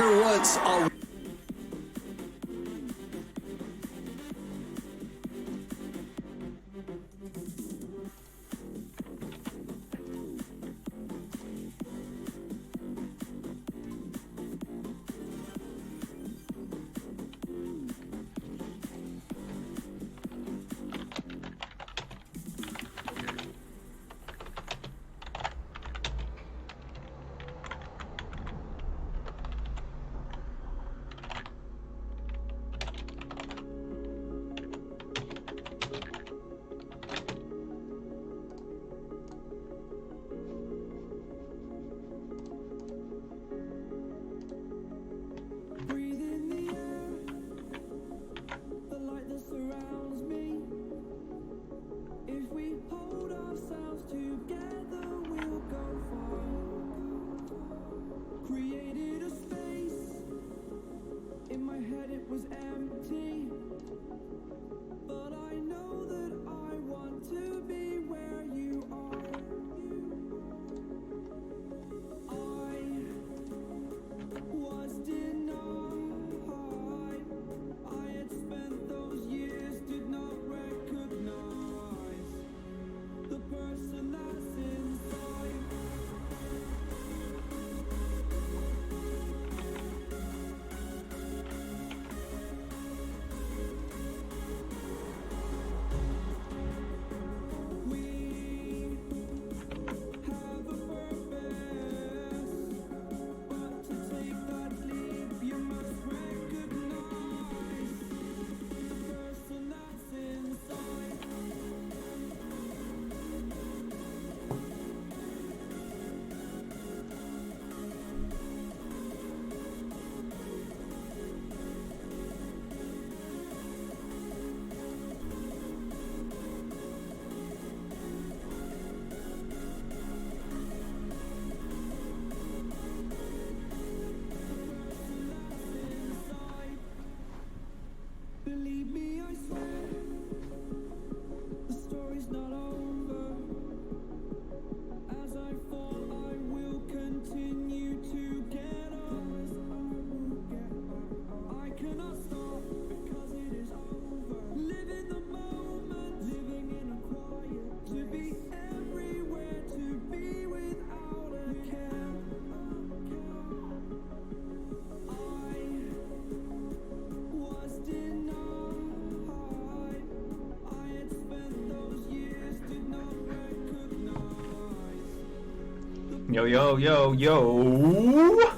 Tiger Woods are... Yo, yo, yo, yo.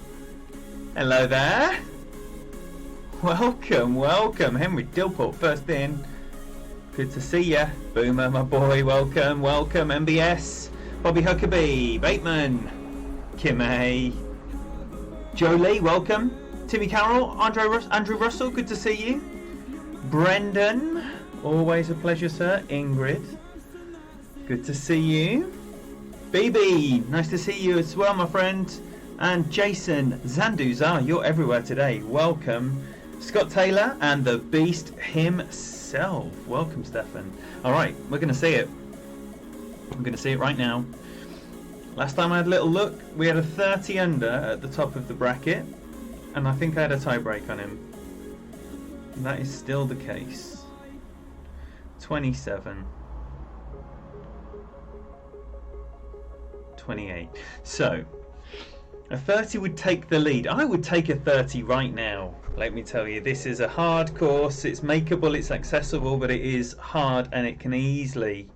Hello there. Welcome, welcome. Henry Dilport, first in. Good to see ya. Boomer, my boy, welcome, welcome. MBS, Bobby Huckabee, Bateman, Kim A. Jolie, welcome. Timmy Carroll, Andrew Russell, good to see you. Brendan, always a pleasure, sir. Ingrid, good to see you. BB, nice to see you as well, my friend. And Jason Zanduzar, you're everywhere today. Welcome. Scott Taylor and the Beast himself. Welcome, Stefan. All right, we're going to see it. I'm going to see it right now. Last time I had a little look, we had a 30 under at the top of the bracket. And I think I had a tie break on him. And that is still the case. 27. 28. So, a 30 would take the lead. I would take a 30 right now. Let me tell you, this is a hard course. It's makeable, it's accessible, but it is hard and it can easily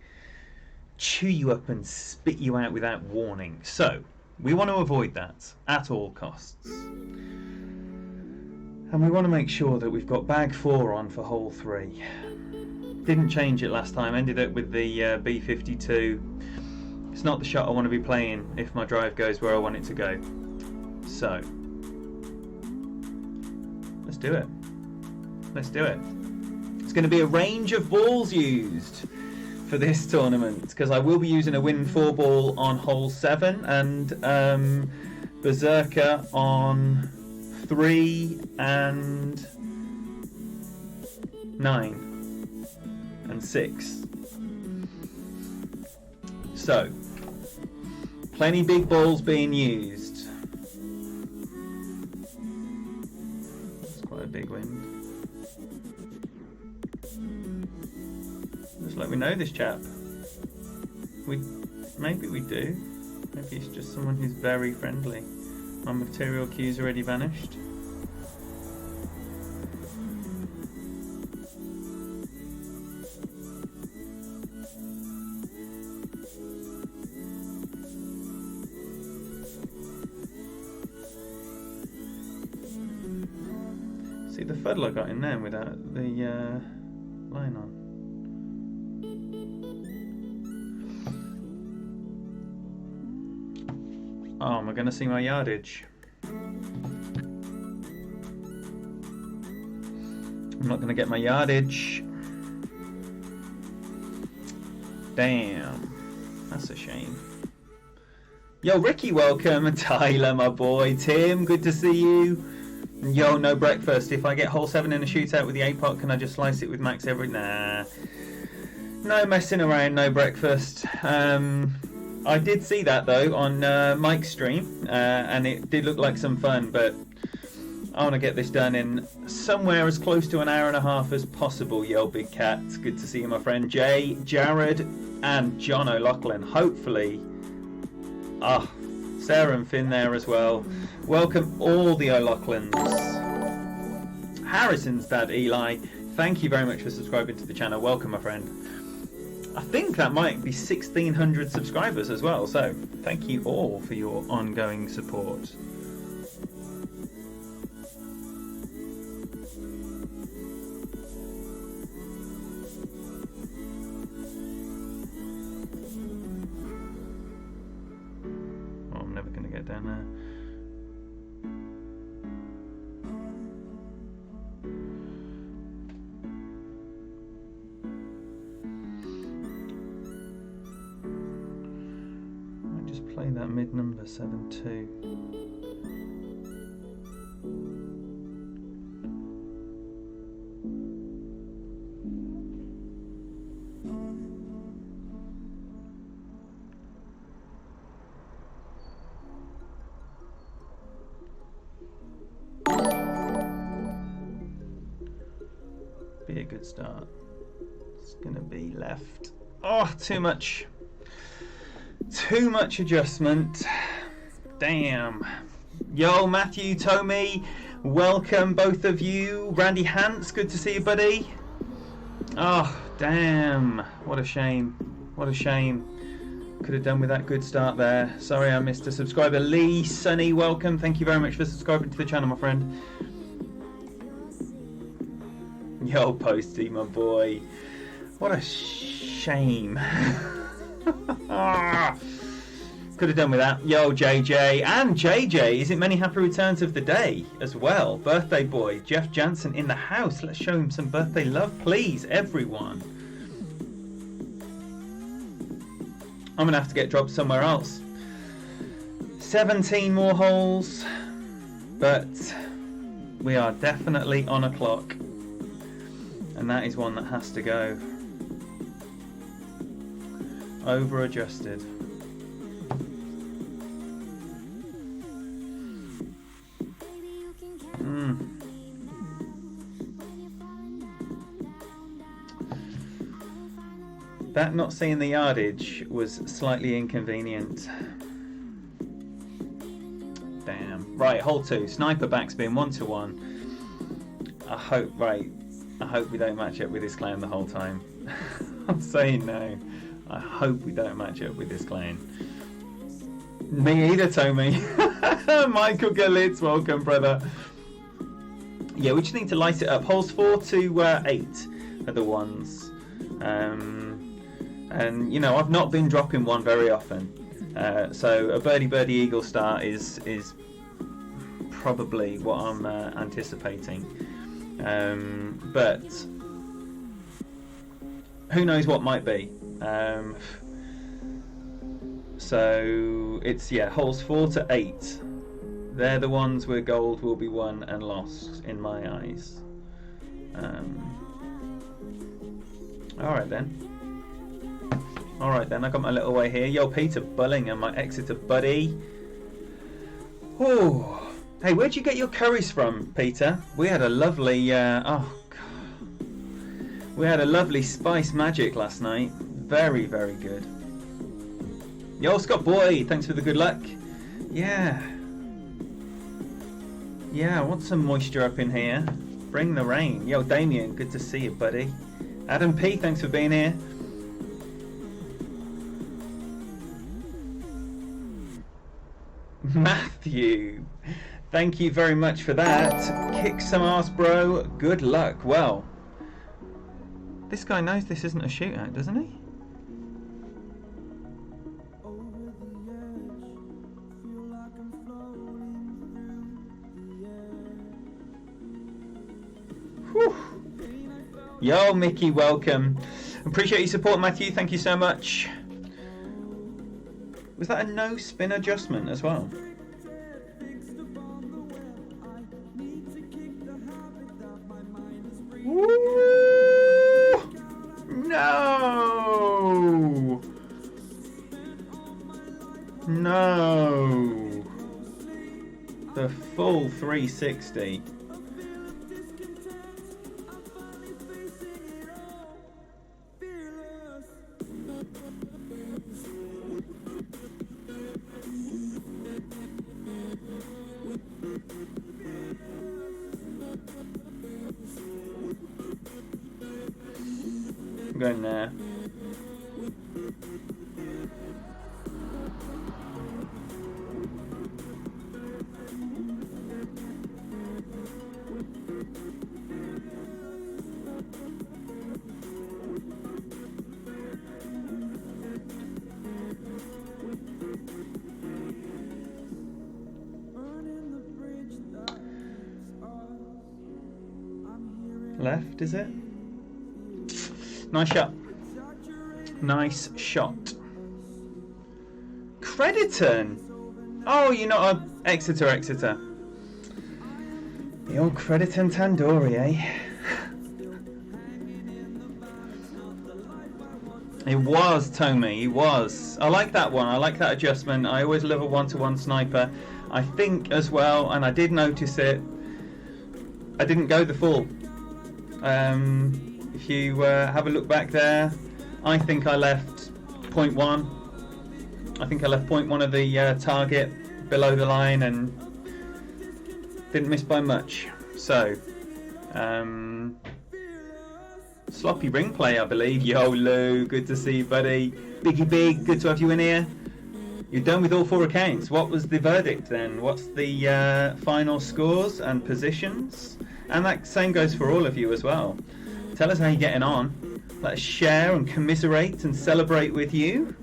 chew you up and spit you out without warning. So, we want to avoid that at all costs. And we want to make sure that we've got bag 4 on for hole 3. Didn't change it last time, ended up with the B52. It's not the shot I want to be playing if my drive goes where I want it to go. So, let's do it. Let's do it. It's going to be a range of balls used for this tournament because I will be using a Win 4 ball on hole 7 and Berserker on 3 and 9 and 6. So, plenty big balls being used. know this chap. Maybe we do. Maybe it's just someone who's very friendly. My material queue's already vanished. See the fuddle I got in there without the line on. Oh, am I going to see my yardage? I'm not going to get my yardage. Damn. That's a shame. Yo, Ricky, welcome. Tyler, my boy. Tim, good to see you. Yo, no breakfast. If I get hole 7 in a shootout with the APOC, can I just slice it with max every... Nah. No messing around, no breakfast. I did see that though on Mike's stream, and it did look like some fun, but I want to get this done in somewhere as close to an hour and a half as possible. Yo, Big Cat, good to see you, my friend. Jay, Jared, and John O'Loughlin. Hopefully, Sarah and Finn there as well. Welcome all the O'Loughlins. Harrison's dad, Eli. Thank you very much for subscribing to the channel. Welcome, my friend. I think that might be 1,600 subscribers as well, so thank you all for your ongoing support. Oh, I'm never going to get down there. Play that mid number 7-2. Be a good start. It's gonna be left. Oh, too much. Too much adjustment. Damn. Yo, Matthew, Tommy, welcome both of you. Randy Hance, good to see you, buddy. Oh, damn. What a shame. What a shame. Could have done with that good start there. Sorry I missed a subscriber. Lee, Sunny, welcome. Thank you very much for subscribing to the channel, my friend. Yo, Posty, my boy. What a shame. Could have done with that. Yo, JJ and JJ, is it many happy returns of the day as well? Birthday boy Jeff Jansen in the house. Let's show him some birthday love, please, everyone. I'm gonna have to get dropped somewhere else. 17 more holes, but we are definitely on a clock, and that is one that has to go. Over adjusted. That not seeing the yardage was slightly inconvenient. Damn. Right, hole 2. Sniper backspin 1-1. I hope we don't match up with this clown the whole time. I'm saying no. I hope we don't match up with this clown. Me either, Tommy. Michael Galitz, welcome, brother. Yeah, we just need to light it up. Holes 4 to 8 are the ones. And, you know, I've not been dropping one very often. So a birdie eagle start is probably what I'm anticipating. But who knows what might be. So it's, yeah, holes 4 to 8. They're the ones where gold will be won and lost in my eyes. Alright then, I got my little way here. Yo, Peter Bullingham, my Exeter buddy. Oh, hey, where'd you get your curries from, Peter? We had a lovely, We had a lovely Spice Magic last night. Very, very good. Yo, Scott Boy, thanks for the good luck. Yeah. Yeah, I want some moisture up in here. Bring the rain. Yo, Damien, good to see you, buddy. Adam P, thanks for being here. Matthew, thank you very much for that. Kick some ass, bro. Good luck. Well, this guy knows this isn't a shootout, doesn't he? Whew. Yo, Mickey, welcome. Appreciate your support, Matthew. Thank you so much. Was that a no spin adjustment as well? Woo! No! No! The full 360. I'm going there. Left, is it? Nice shot. Nice shot. Crediton. Oh, you're not a Exeter. The old Crediton Tandoori, eh? It was, Tommy, it was. I like that one. I like that adjustment. I always love a one-to-one sniper. I think as well, and I did notice it, I didn't go the full. If you have a look back there, I think I left 0.1. I think I left 0.1 of the target below the line and didn't miss by much. So, sloppy ring play, I believe. Yo, Lou, good to see you, buddy. Biggie Big, good to have you in here. You're done with all 4 accounts. What was the verdict then? What's the final scores and positions? And that same goes for all of you as well. Tell us how you're getting on. Let's share and commiserate and celebrate with you.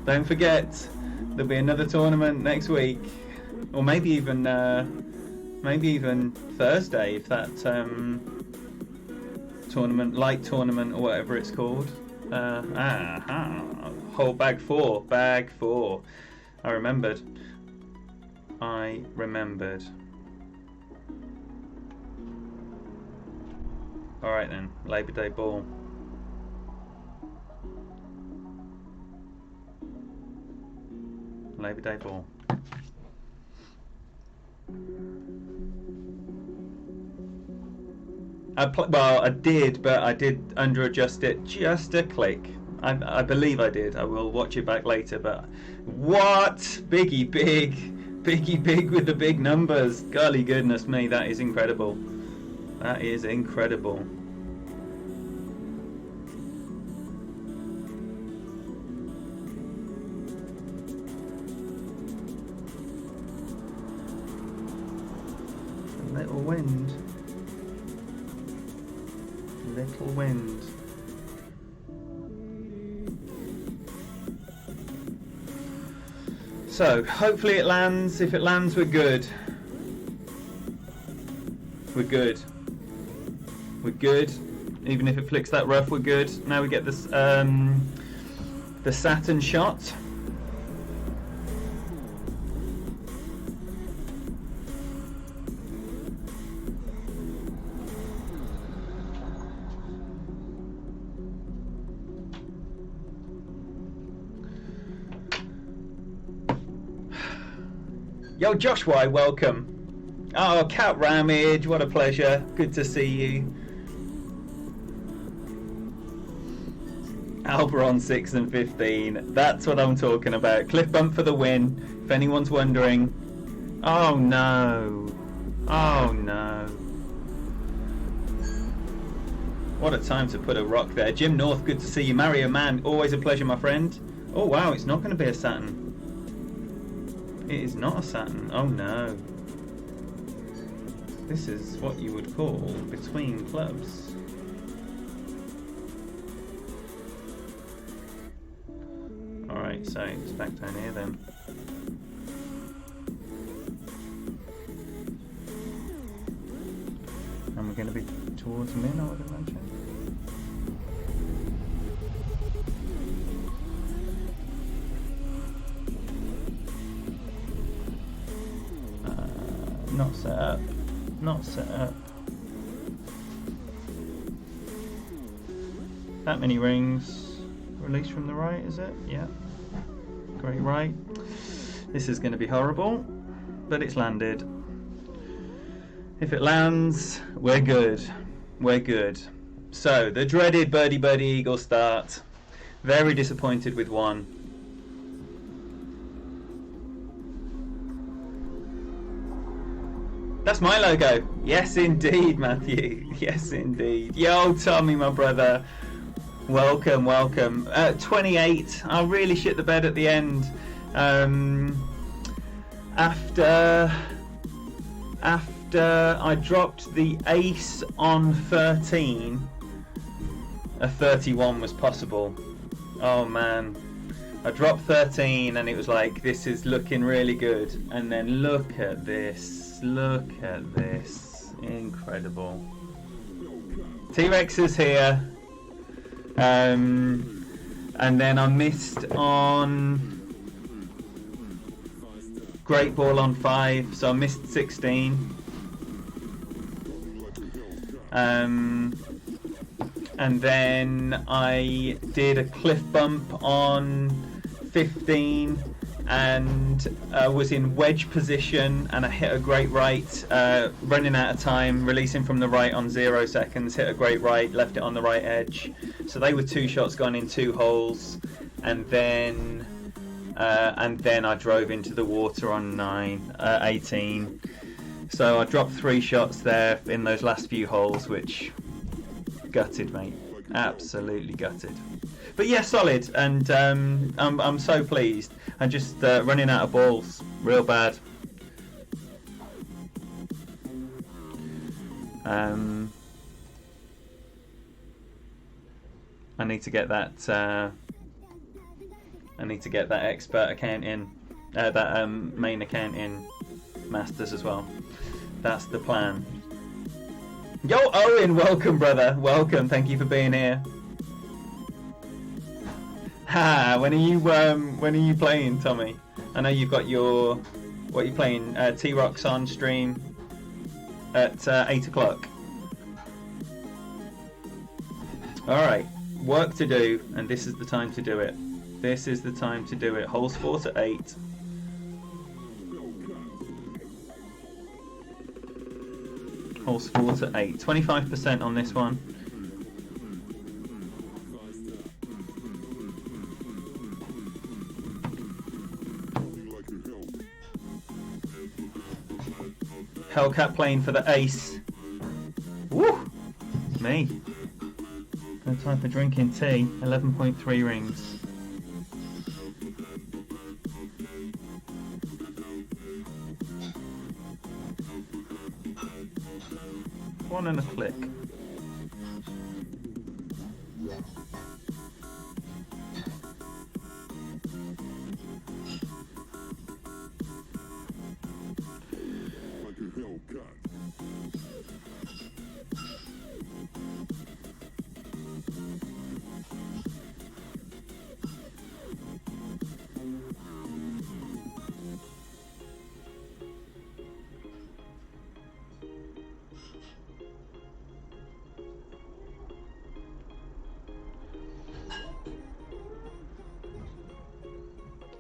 Don't forget, there'll be another tournament next week, or maybe even Thursday if that tournament, light tournament or whatever it's called. Whole bag 4. I remembered. Alright then, Labor Day ball. Labor Day ball. Well, I did, but I did under adjust it just a click. I believe I did. I will watch it back later, but what? Biggie Big with the big numbers. Golly goodness me, that is incredible. That is incredible. A little wind. Little wind. So, hopefully it lands. If it lands, we're good. We're good. We're good. Even if it flicks that rough, we're good. Now we get this the Saturn shot. Yo, Josh Y, welcome. Oh, Cat Ramage, what a pleasure. Good to see you. Alberon 6 and 15. That's what I'm talking about. Cliff bump for the win, if anyone's wondering. Oh no. Oh no. What a time to put a rock there. Jim North, good to see you. Mario Man, always a pleasure, my friend. Oh wow, it's not going to be a Saturn. It is not a Saturn. Oh no. This is what you would call between clubs. Alright, so it's back down here then. And we're going to be towards min, I would imagine. Not set up. Not set up. That many rings. Release from the right, is it? Yeah. Great right. This is going to be horrible, but it's landed. If it lands, we're good. We're good. So, the dreaded birdie birdie eagle start. Very disappointed with one. That's my logo. Yes, indeed, Matthew. Yes, indeed. Yo, Tommy, my brother. Welcome, welcome. 28. I really shit the bed at the end. After I dropped the ace on 13, a 31 was possible. Oh man. I dropped 13 and it was like, this is looking really good. And then look at this. Look at this. Incredible. T-Rex is here. And then I missed on Great Ball on 5, so I missed 16. And then I did a cliff bump on 15 and was in wedge position, and I hit a great right, running out of time, releasing from the right on 0 seconds, hit a great right, left it on the right edge. So they were 2 shots gone in 2 holes, and then I drove into the water on 18. So I dropped 3 shots there in those last few holes, which gutted, mate. Absolutely gutted. But yeah, solid, and I'm so pleased. I'm just running out of balls, real bad. I need to get that. I need to get that expert account in, that main account in Masters as well. That's the plan. Yo, Owen, welcome, brother. Welcome. Thank you for being here. Ha! When are you playing, Tommy? I know you've got your, what are you playing? T-Rock's on stream at 8 o'clock. All right, work to do, and this is the time to do it. This is the time to do it. Holes 4 to 8. Holes 4 to 8. 25% on this one. Hellcat playing for the ace. Woo! Me. No time for drinking tea. 11.3 rings. 1 and a click.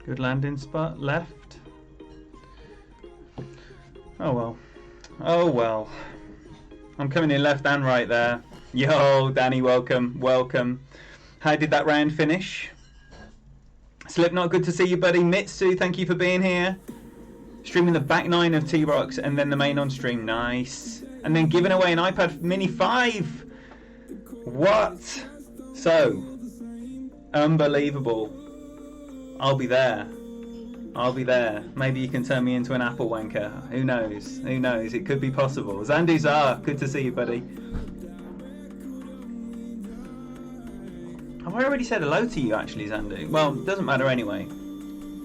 Good landing spot, left. Oh well. Oh well. I'm coming in left and right there. Yo, Danny, welcome. Welcome. How did that round finish? Slipknot, good to see you, buddy. Mitsu, thank you for being here. Streaming the back 9 of T-Rocks and then the main on stream. Nice. And then giving away an iPad Mini 5. What? So, unbelievable. I'll be there. I'll be there. Maybe you can turn me into an Apple wanker. Who knows? Who knows? It could be possible. Zandu Zar, good to see you, buddy. Have I already said hello to you, actually, Zandu? Well, it doesn't matter anyway.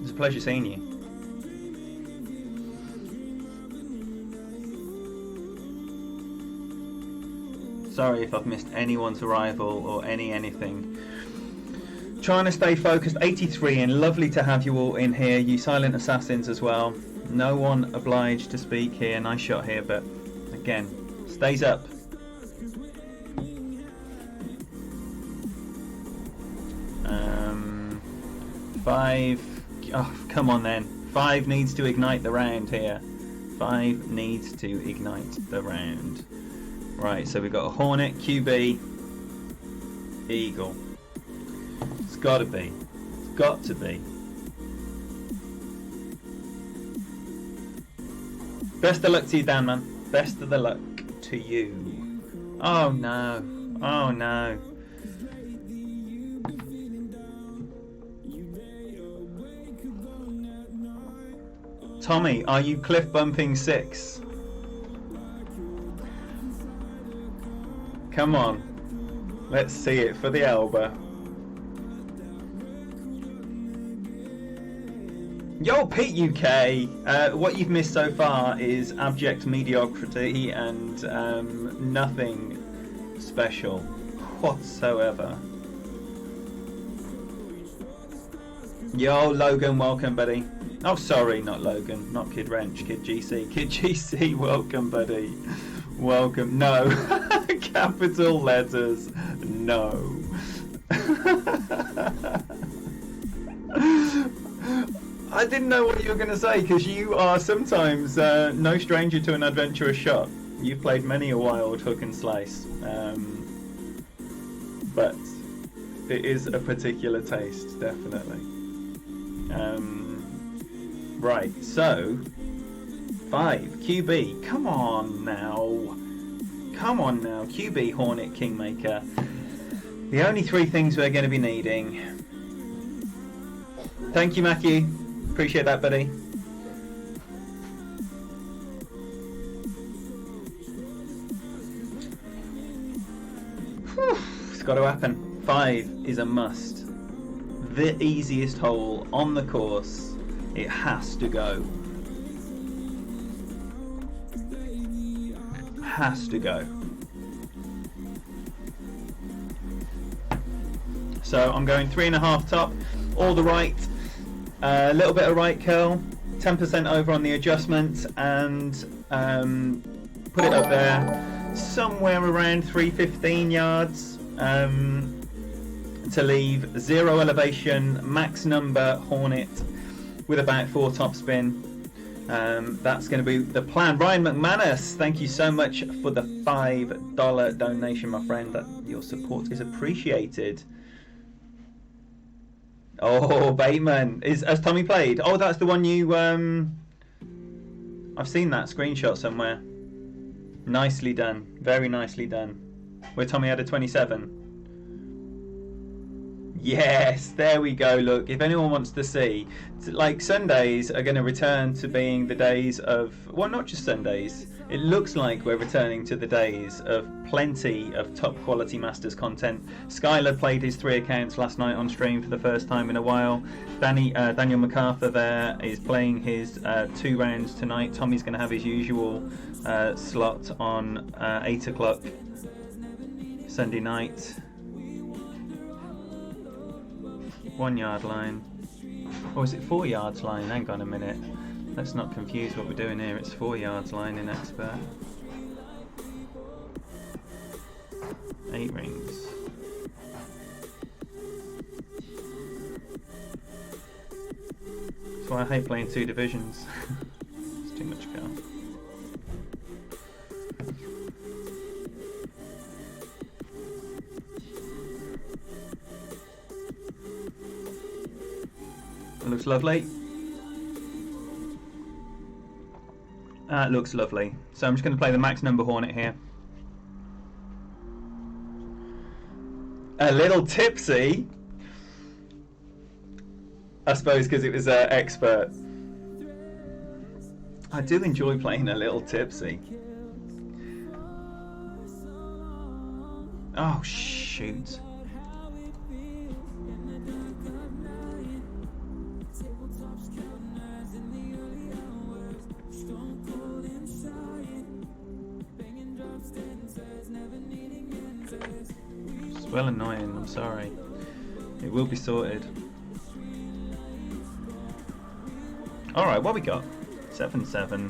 It's a pleasure seeing you. Sorry if I've missed anyone's arrival or anything. Trying to stay focused. 83 and lovely to have you all in here. You silent assassins as well. No one obliged to speak here. Nice shot here, but again, stays up. Five. Oh, come on then. 5 needs to ignite the round here. 5 needs to ignite the round. Right, so we've got a Hornet, QB, Eagle. It's got to be. It's got to be. Best of luck to you, Dan, man. Best of the luck to you. Oh no. Oh no. Tommy, are you cliff bumping 6? Come on. Let's see it for the Elba. Yo, Pete UK! What you've missed so far is abject mediocrity and nothing special whatsoever. Yo, Logan, welcome, buddy. Oh, sorry, not Logan, not Kid Wrench, Kid GC. Kid GC, welcome, buddy. Welcome. No. Capital letters. No. I didn't know what you were going to say, because you are sometimes no stranger to an adventurous shot. You've played many a wild hook and slice. But it is a particular taste, definitely. Right, so 5 QB. Come on now. Come on now. QB, Hornet, Kingmaker. The only 3 things we're going to be needing. Thank you, Matthew. Appreciate that, buddy. Whew, it's got to happen. 5 is a must. The easiest hole on the course. It has to go. Has to go. So I'm going 3.5 top, all the right, a little bit of right curl, 10% over on the adjustment, and put it up there somewhere around 315 yards to leave 0 elevation, max number Hornet with about 4 top spin. That's going to be the plan. Ryan McManus, thank you so much for the $5 donation, my friend. Your support is appreciated. Oh, Bateman. Has Tommy played? Oh, that's the one you... I've seen that screenshot somewhere. Nicely done. Very nicely done. Where Tommy had a 27. Yes, there we go. Look, if anyone wants to see, like, Sundays are going to return to being the days of, well, not just Sundays. It looks like we're returning to the days of plenty of top quality Masters content. Skylar played his 3 accounts last night on stream for the first time in a while. Daniel MacArthur there is playing his 2 rounds tonight. Tommy's going to have his usual slot on 8 o'clock Sunday night. 1 yard line. Or is it 4 yards line? Hang on a minute. Let's not confuse what we're doing here. It's 4 yards line in expert. 8 rings. That's why I hate playing 2 divisions. It's too much go. That looks lovely. That looks lovely. So I'm just going to play the max number Hornet here. A little tipsy. I suppose because it was expert. I do enjoy playing a little tipsy. Oh shoot. It's well annoying, I'm sorry. It will be sorted. Alright, what we got? 7-7.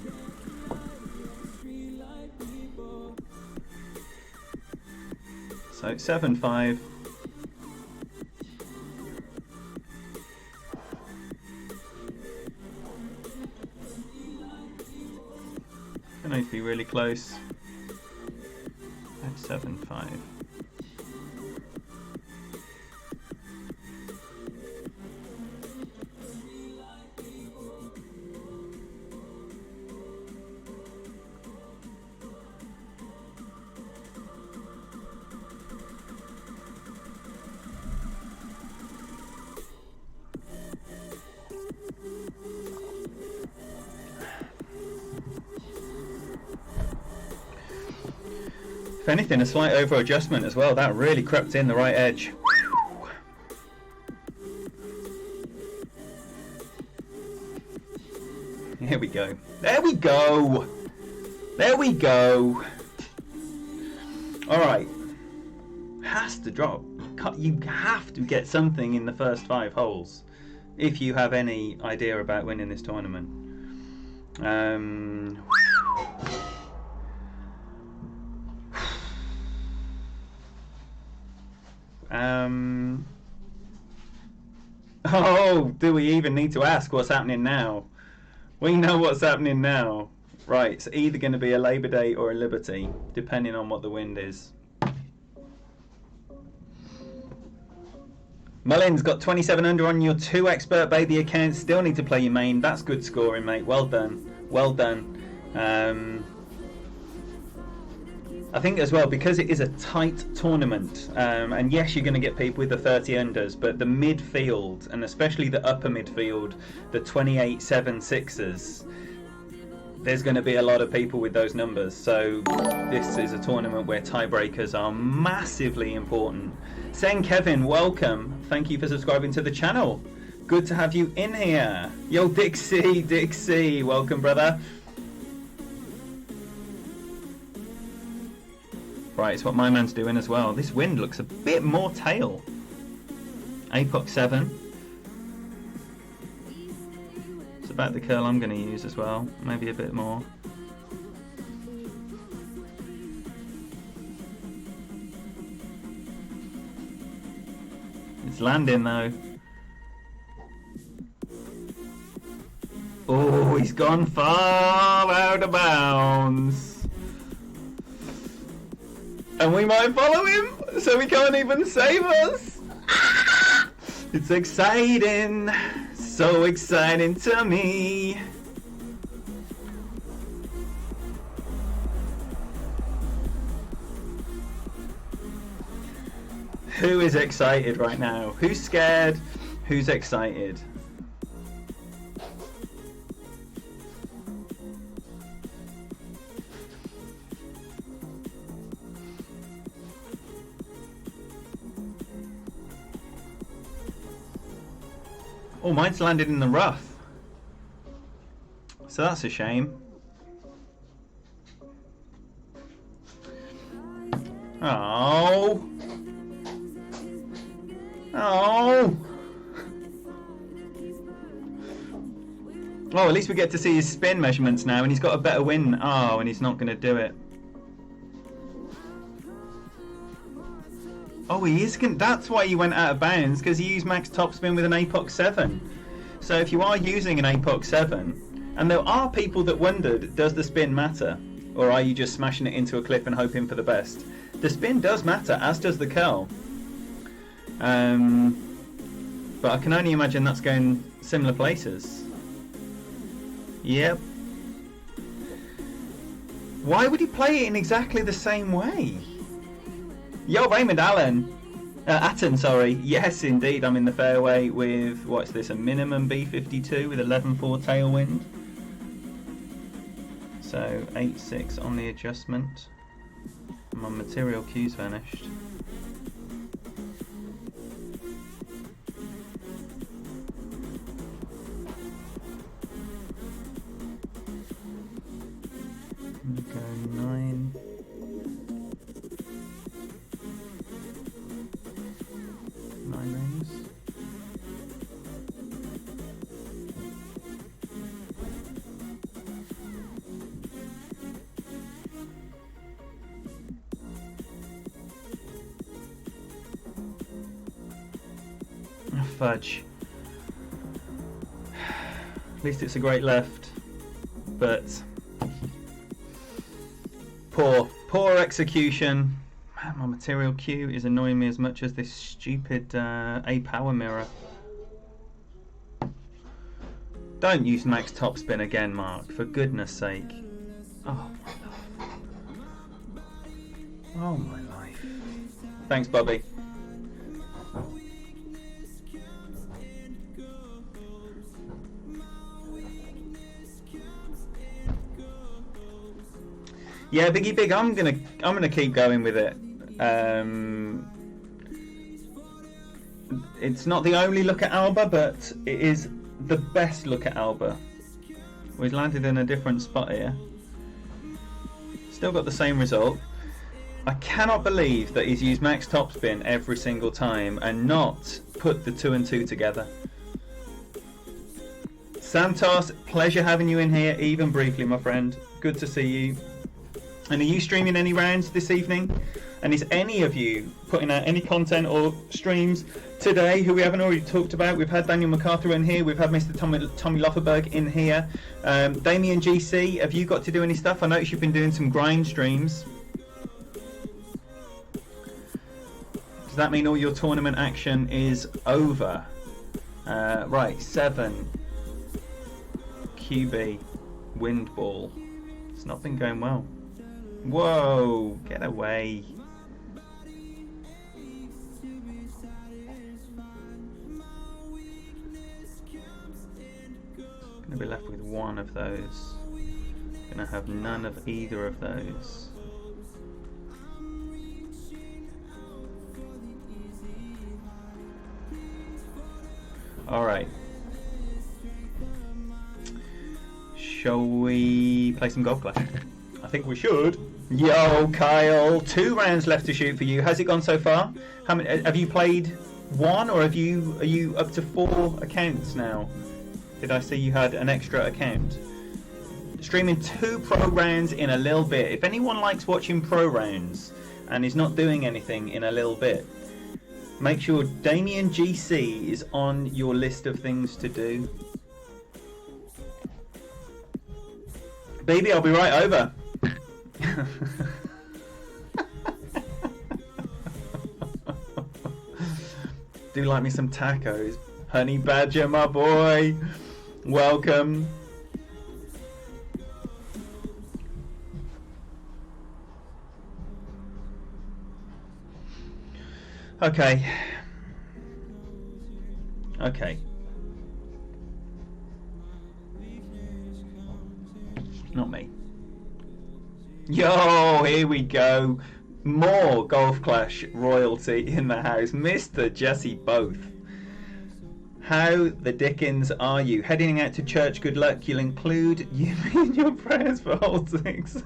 So 7-5. Gonna need to be really close. At 7-5. If anything, a slight over adjustment as well. That really crept in the right edge. Here we go. There we go. There we go. All right. Has to drop. You have to get something in the first 5 holes if you have any idea about winning this tournament. Oh, do we even need to ask what's happening now? We know what's happening now. Right, it's either going to be a Labour Day or a Liberty, depending on what the wind is. Mullins got 27 under on your 2 expert baby accounts. Still need to play your main. That's good scoring, mate. Well done. Well done. I think as well, because it is a tight tournament, and yes, you're going to get people with the 30 unders, but the midfield, and especially the upper midfield, the 28, 7, 6ers, there's going to be a lot of people with those numbers. So this is a tournament where tiebreakers are massively important. Sen Kevin, welcome. Thank you for subscribing to the channel. Good to have you in here. Yo, Dixie, welcome, brother. Right, it's what my man's doing as well. This wind looks a bit more tail. Apoc 7. It's about the curl I'm going to use as well. Maybe a bit more. It's landing though. Oh, he's gone far out of bounds. And we might follow him, so he can't even save us. It's exciting, so exciting to me. Who is excited right now? Who's scared? Who's excited? Oh, mine's landed in the rough. So that's a shame. Oh. Oh. Oh, at least we get to see his spin measurements now, and he's got a better win. Oh, and he's not going to do it. Oh, he is. That's why he went out of bounds, because he used max topspin with an Apoc 7. So if you are using an Apoc 7, and there are people that wondered, does the spin matter? Or are you just smashing it into a cliff and hoping for the best? The spin does matter, as does the curl. But But I can only imagine that's going similar places. Yep. Why would he play it in exactly the same way? Yo, Raymond Atten, sorry. Yes, indeed, I'm in the fairway with, what's this, a minimum B52 with 11.4 tailwind. So 8.6 on the adjustment. My material cue's vanished. Go 9. Rings. Oh, fudge. At least it's a great left, but poor execution. Man, my material cue is annoying me as much as this stupid A power mirror. Don't use max topspin again, Mark, for goodness sake. Oh my life. Oh my life. Thanks, Bobby. Yeah, Biggie Big, I'm gonna keep going with it. It's not the only look at Alba, but it is the best look at Alba. We've landed in a different spot here. Still got the same result. I cannot believe that he's used max topspin every single time and not put the 2 and 2 together. Santos, pleasure having you in here, even briefly, my friend. Good to see you. And are you streaming any rounds this evening? And is any of you putting out any content or streams today who we haven't already talked about? We've had Daniel MacArthur in here. We've had Mr. Tommy Lofferberg in here. Damien GC, have you got to do any stuff? I noticed you've been doing some grind streams. Does that mean all your tournament action is over? Right, 7. QB. Wind ball. It's not been going well. Whoa, get away. Gonna be left with one of those. Gonna have none of either of those. Alright. Shall we play some Golf Clash? I think we should. Yo, Kyle, 2 rounds left to shoot for you. How's it gone so far? How many have you played? 1, or are you up to 4 accounts now? Did I see you had an extra account? Streaming 2 pro rounds in a little bit. If anyone likes watching pro rounds and is not doing anything in a little bit, make sure Damien GC is on your list of things to do. Baby, I'll be right over. Do like me some tacos. Honey Badger, my boy. Welcome. Okay. Okay. Not me. Yo, here we go. More Golf Clash royalty in the house. Mr. Jesse Both. How the dickens are you? Heading out to church, good luck. You'll include you in your prayers for hole 6.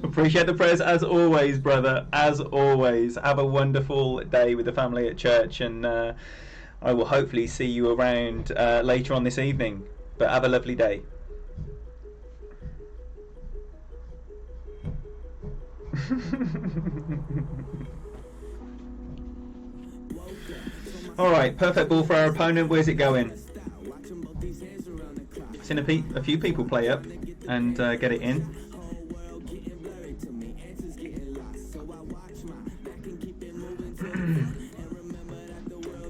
Appreciate the prayers as always, brother. As always. Have a wonderful day with the family at church, and I will hopefully see you around later on this evening. But have a lovely day. Alright, perfect ball for our opponent. Where's it going? I've seen a few people play up and get it in.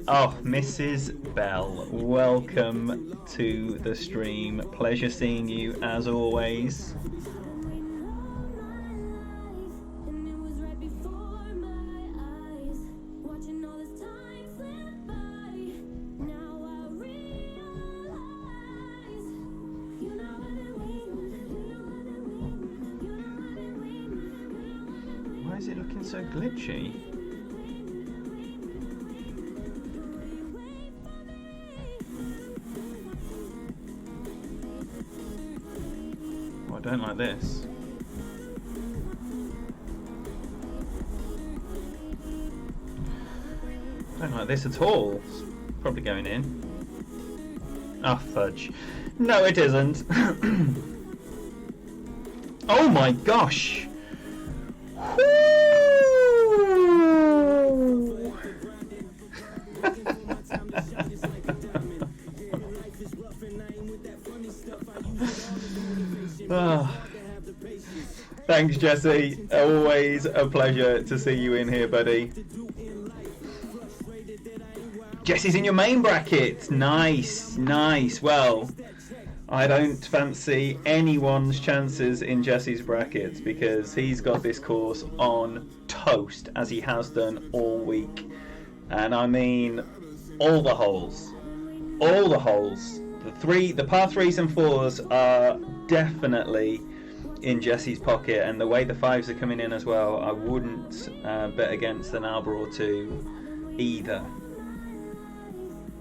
Oh, Mrs. Bell, welcome to the stream. Pleasure seeing you as always. Why is it looking so glitchy? Oh, I don't like this. I don't like this at all. It's probably going in. Oh, fudge. No, it isn't. Oh my gosh! Oh. Thanks, Jesse. Always a pleasure to see you in here, buddy. Jesse's in your main bracket. Nice, nice. Well, I don't fancy anyone's chances in Jesse's brackets because he's got this course on toast, as he has done all week. And I mean all the holes. All the holes. The par 3s and 4s are definitely in Jesse's pocket, and the way the 5s are coming in as well, I wouldn't bet against an Albert or two either.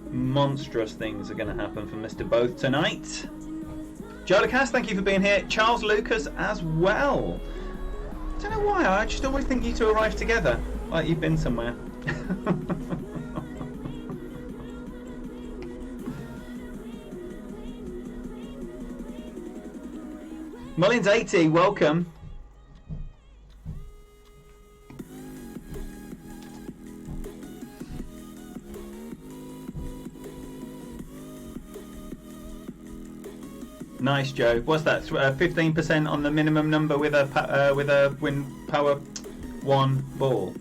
Monstrous things are going to happen for Mr. Both tonight. Jodacast, thank you for being here. Charles Lucas as well. I don't know why, I just always think you two arrive together, like you've been somewhere. Mullins 80, welcome. Nice, Joe. What's that? 15% on the minimum number with a wind power 1 ball.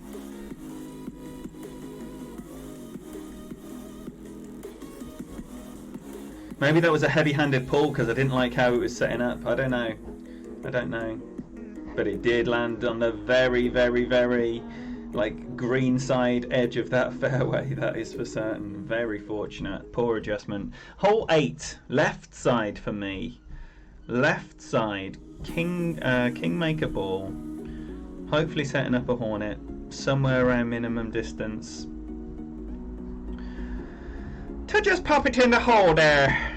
Maybe that was a heavy-handed pull because I didn't like how it was setting up. I don't know. I don't know. But it did land on the very, very, very like green side edge of that fairway. That is for certain. Very fortunate. Poor adjustment. Hole 8, left side for me. Left side, kingmaker ball. Hopefully setting up a hornet somewhere around minimum distance. To just pop it in the hole there.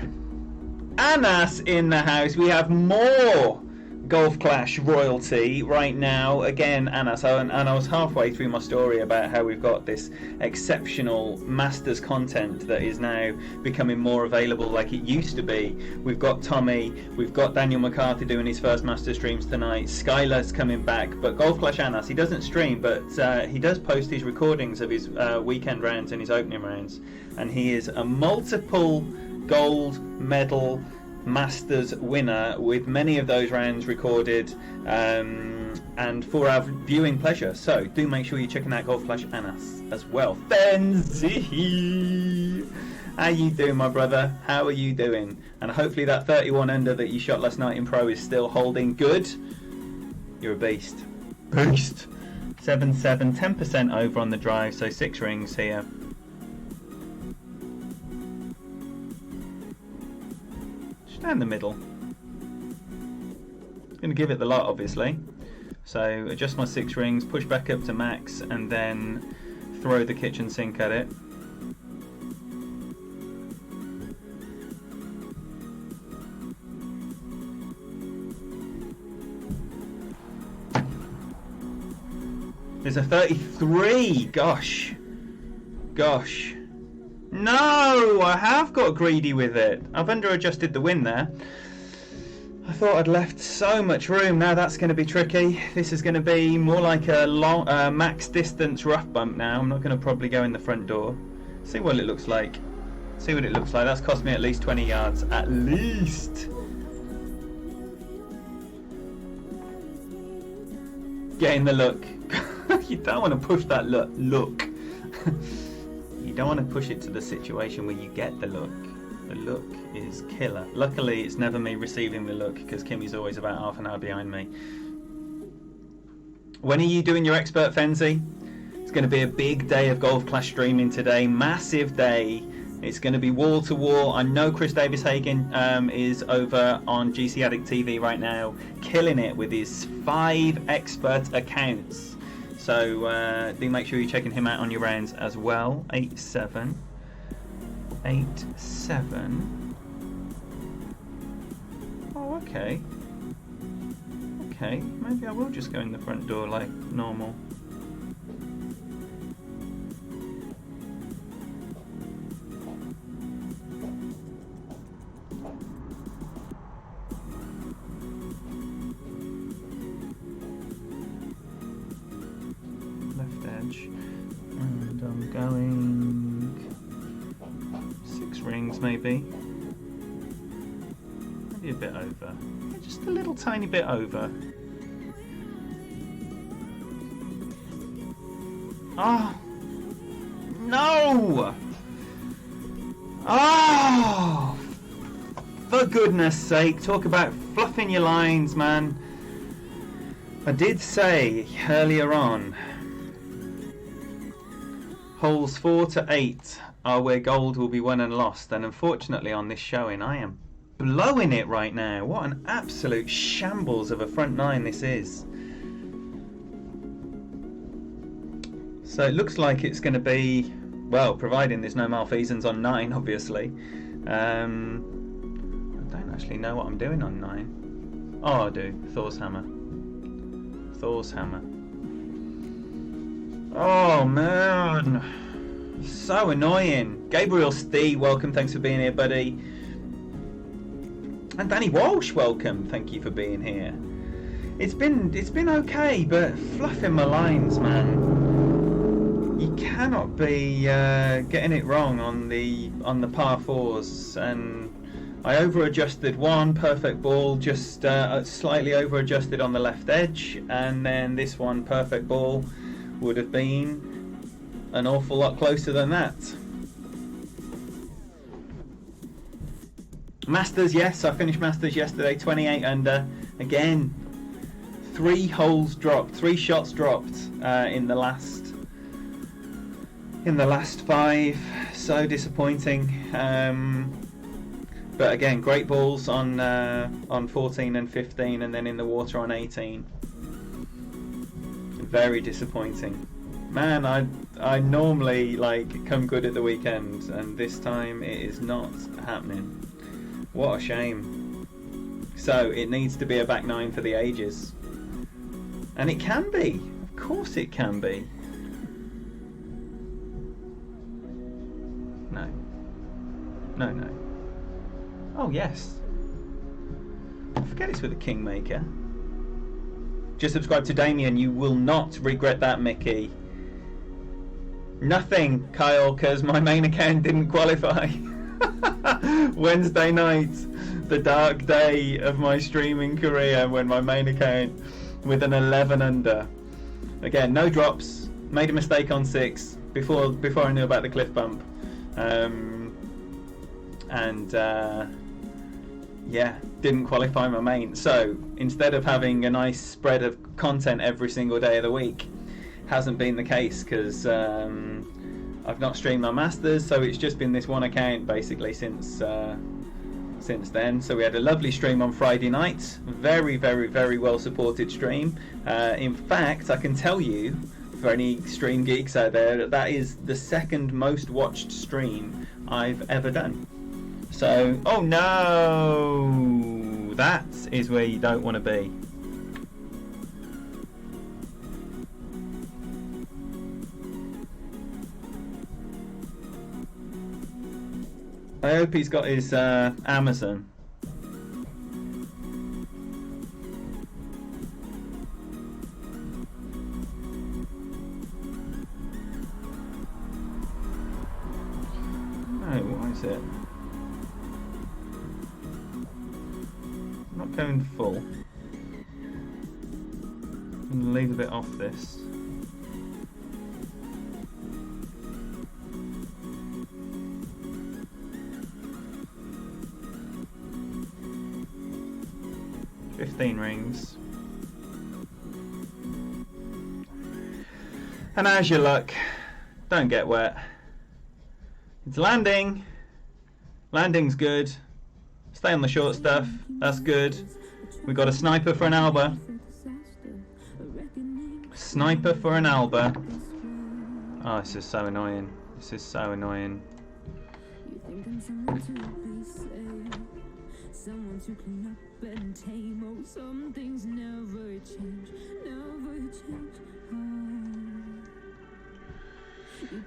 Anas in the house. We have more Golf Clash royalty right now. Again, Anas, and I was halfway through my story about how we've got this exceptional Masters content that is now becoming more available like it used to be. We've got Tommy, we've got Daniel McCarthy doing his first Masters streams tonight, Skylar's coming back, but Golf Clash Anas, he doesn't stream, but he does post his recordings of his weekend rounds and his opening rounds, and he is a multiple gold medal Masters winner with many of those rounds recorded and for our viewing pleasure. So do make sure you're checking out Golf Clash Anas as well. Fenzi, how you doing, my brother? How are you doing? And hopefully that 31 under that you shot last night in Pro is still holding good. You're a beast. Beast. 7-7, 10% over on the drive, so 6 rings here. Down the middle. I'm going to give it the lot, obviously. So adjust my 6 rings, push back up to max, and then throw the kitchen sink at it. There's a 33. Gosh. No, I have got greedy with it. I've under-adjusted the wind there. I thought I'd left so much room. Now that's going to be tricky. This is going to be more like a long, max distance rough bump now. I'm not going to probably go in the front door. See what it looks like. That's cost me at least 20 yards. At least. Getting the look. You don't want to push that look. You don't want to push it to the situation where you get the look. The look is killer. Luckily, it's never me receiving the look because Kimmy's always about half an hour behind me. When are you doing your expert, Fenzi? It's going to be a big day of Golf Clash streaming today. Massive day. It's going to be wall to wall. I know Chris Davis Hagen is over on GC Addict TV right now, killing it with his 5 expert accounts. So do make sure you're checking him out on your rounds as well. 8-7. 8-7. Oh, okay. Okay, maybe I will just go in the front door like normal. Left edge. And I'm going 6 rings maybe. Maybe a bit over. Just a little tiny bit over. Oh no! Oh, for goodness sake, talk about fluffing your lines, man. I did say earlier on, holes 4 to 8 are where gold will be won and lost, and unfortunately on this showing I am blowing it right now. What an absolute shambles of a front 9 this is. So it looks like it's going to be, well, providing there's no malfeasance on 9, obviously. I don't actually know what I'm doing on 9. Oh, I do. Thor's hammer. Thor's hammer. Oh, man. So annoying. Gabriel Stee, welcome. Thanks for being here, buddy. And Danny Walsh, welcome. Thank you for being here. It's been okay, but fluffing my lines, man. You cannot be getting it wrong on the par 4s, and I over-adjusted one perfect ball, just slightly over-adjusted on the left edge, and then this one perfect ball would have been an awful lot closer than that. Masters, yes, I finished Masters yesterday, 28 under. Again, 3 holes dropped, 3 shots dropped in the last 5. So disappointing. But again, great balls on 14 and 15, and then in the water on 18. Very disappointing. Man, I normally like come good at the weekend, and this time it is not happening. What a shame. So it needs to be a back 9 for the ages. And it can be. Of course it can be. No. No, no. Oh, yes. Forget it's with the Kingmaker. Just subscribe to Damien. You will not regret that, Mickey. Nothing, Kyle, because my main account didn't qualify. Wednesday night, the dark day of my streaming career, when my main account with an 11 under. Again, no drops. Made a mistake on 6 before I knew about the cliff bump. Yeah, didn't qualify my main. So instead of having a nice spread of content every single day of the week, hasn't been the case, because I've not streamed my Masters, so it's just been this one account basically since then. So we had a lovely stream on Friday night, very, very, very well supported stream. In fact, I can tell you, for any stream geeks out there, that is the 2nd most watched stream I've ever done. So, oh no, that is where you don't want to be. I hope he's got his Amazon. No, why is it? Not going full. I'm going to leave a bit off this. 15 rings. And how's your luck? Don't get wet. It's landing. Landing's good. Stay on the short stuff. That's good. We got a sniper for an Alba. Sniper for an Alba. Oh, this is so annoying. This is so annoying.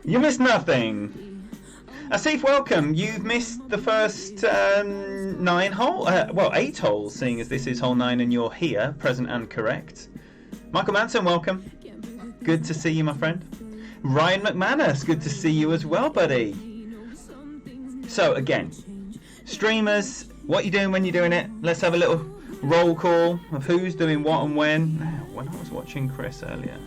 You missed nothing. Asif, welcome. You've missed the first 9 holes. Well, 8 holes, seeing as this is hole 9 and you're here, present and correct. Michael Manson, welcome. Good to see you, my friend. Ryan McManus, good to see you as well, buddy. So, again, streamers, what you doing when you're doing it? Let's have a little roll call of who's doing what and when. When I was watching Chris earlier.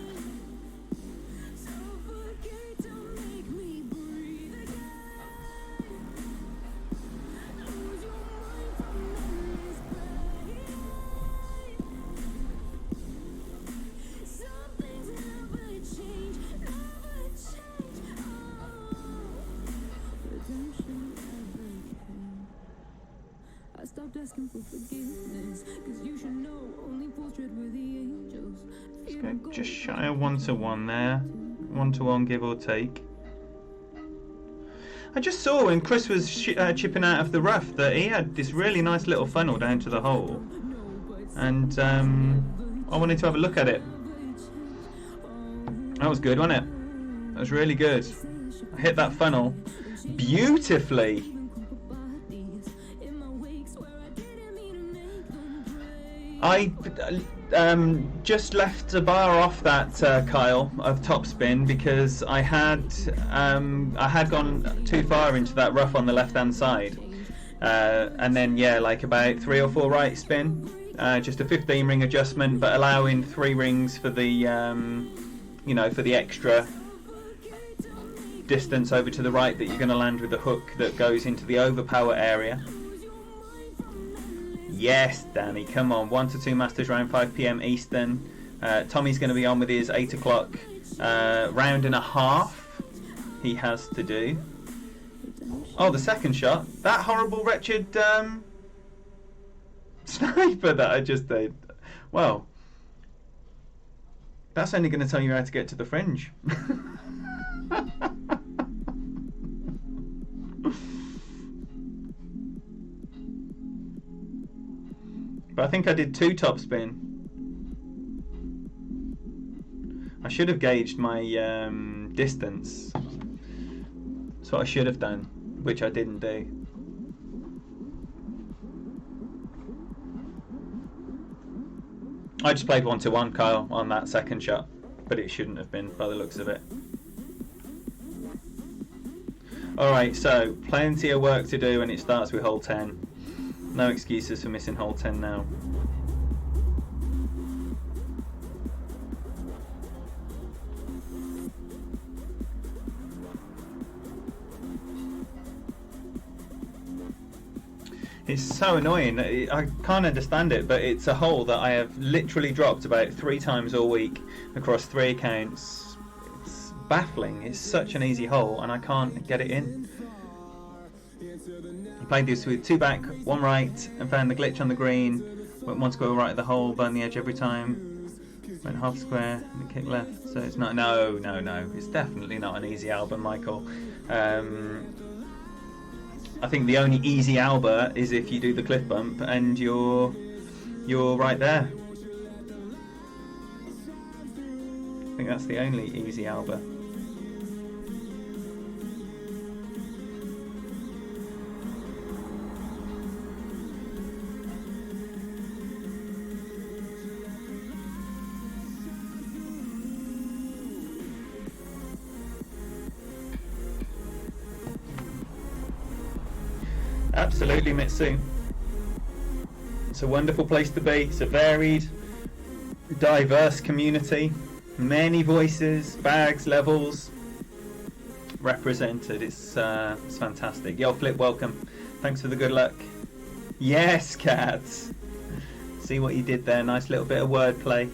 Just shy of 1-to-1 there. 1-to-1 give or take. I just saw when Chris was chipping out of the rough that he had this really nice little funnel down to the hole. And I wanted to have a look at it. That was good, wasn't it? That was really good. I hit that funnel beautifully. I just left a bar off that Kyle of topspin because I had gone too far into that rough on the left hand side, and then yeah, like about 3 or 4 right spin, just a 15 ring adjustment, but allowing 3 rings for the you know, for the extra distance over to the right that you're going to land with the hook that goes into the overpower area. Yes, Danny, come on. 1-to-2 Masters round 5 PM Eastern. Tommy's going to be on with his 8 o'clock round and a half he has to do. Oh, the second shot. That horrible, wretched sniper that I just did. Well, that's only going to tell you how to get to the fringe. But I think I did 2 topspin. I should have gauged my distance. That's what I should have done, which I didn't do. I just played 1-to-1, Kyle, on that second shot, but it shouldn't have been by the looks of it. Alright, so plenty of work to do, and it starts with hole 10. No excuses for missing hole 10 now. It's so annoying. I can't understand it, but it's a hole that I have literally dropped about 3 times all week across 3 accounts. It's baffling. It's such an easy hole and I can't get it in. I played this with 2 back, 1 right, and found the glitch on the green. Went 1 square right of the hole, burned the edge every time. Went half square, and kick left. So it's not. No. It's definitely not an easy Alba, Michael. I think the only easy Alba is if you do the cliff bump and you're right there. I think that's the only easy Alba. Absolutely, Mitsu. It's a wonderful place to be. It's a varied, diverse community. Many voices, bags, levels represented. It's fantastic. Yo, Flip, welcome. Thanks for the good luck. Yes, cats. See what you did there? Nice little bit of wordplay.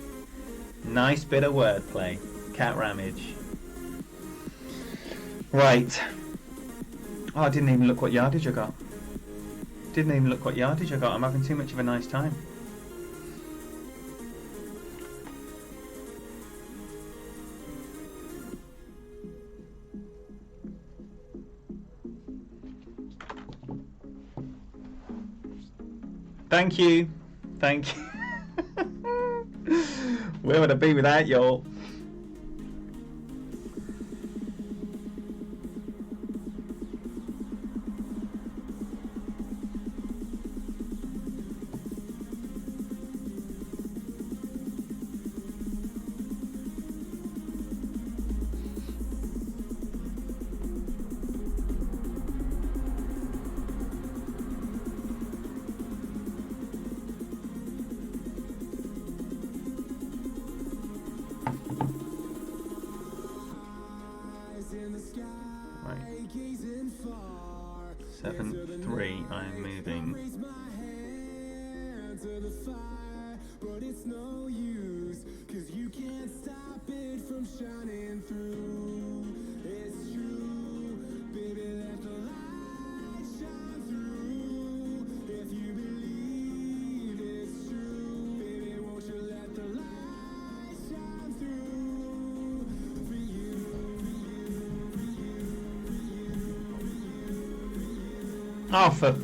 Nice bit of wordplay. Cat ramage. Right. Oh, I didn't even look what yardage I got. Didn't even look what yardage I got. I'm having too much of a nice time. Thank you. Thank you. Where would I be without y'all? Right. 7-3, I'm moving. But it's no use, 'cause you can't stop it from shining through. It's true, baby, let the light shine through. If you believe it's true, baby, won't you let the light shine through? For you, oh, for...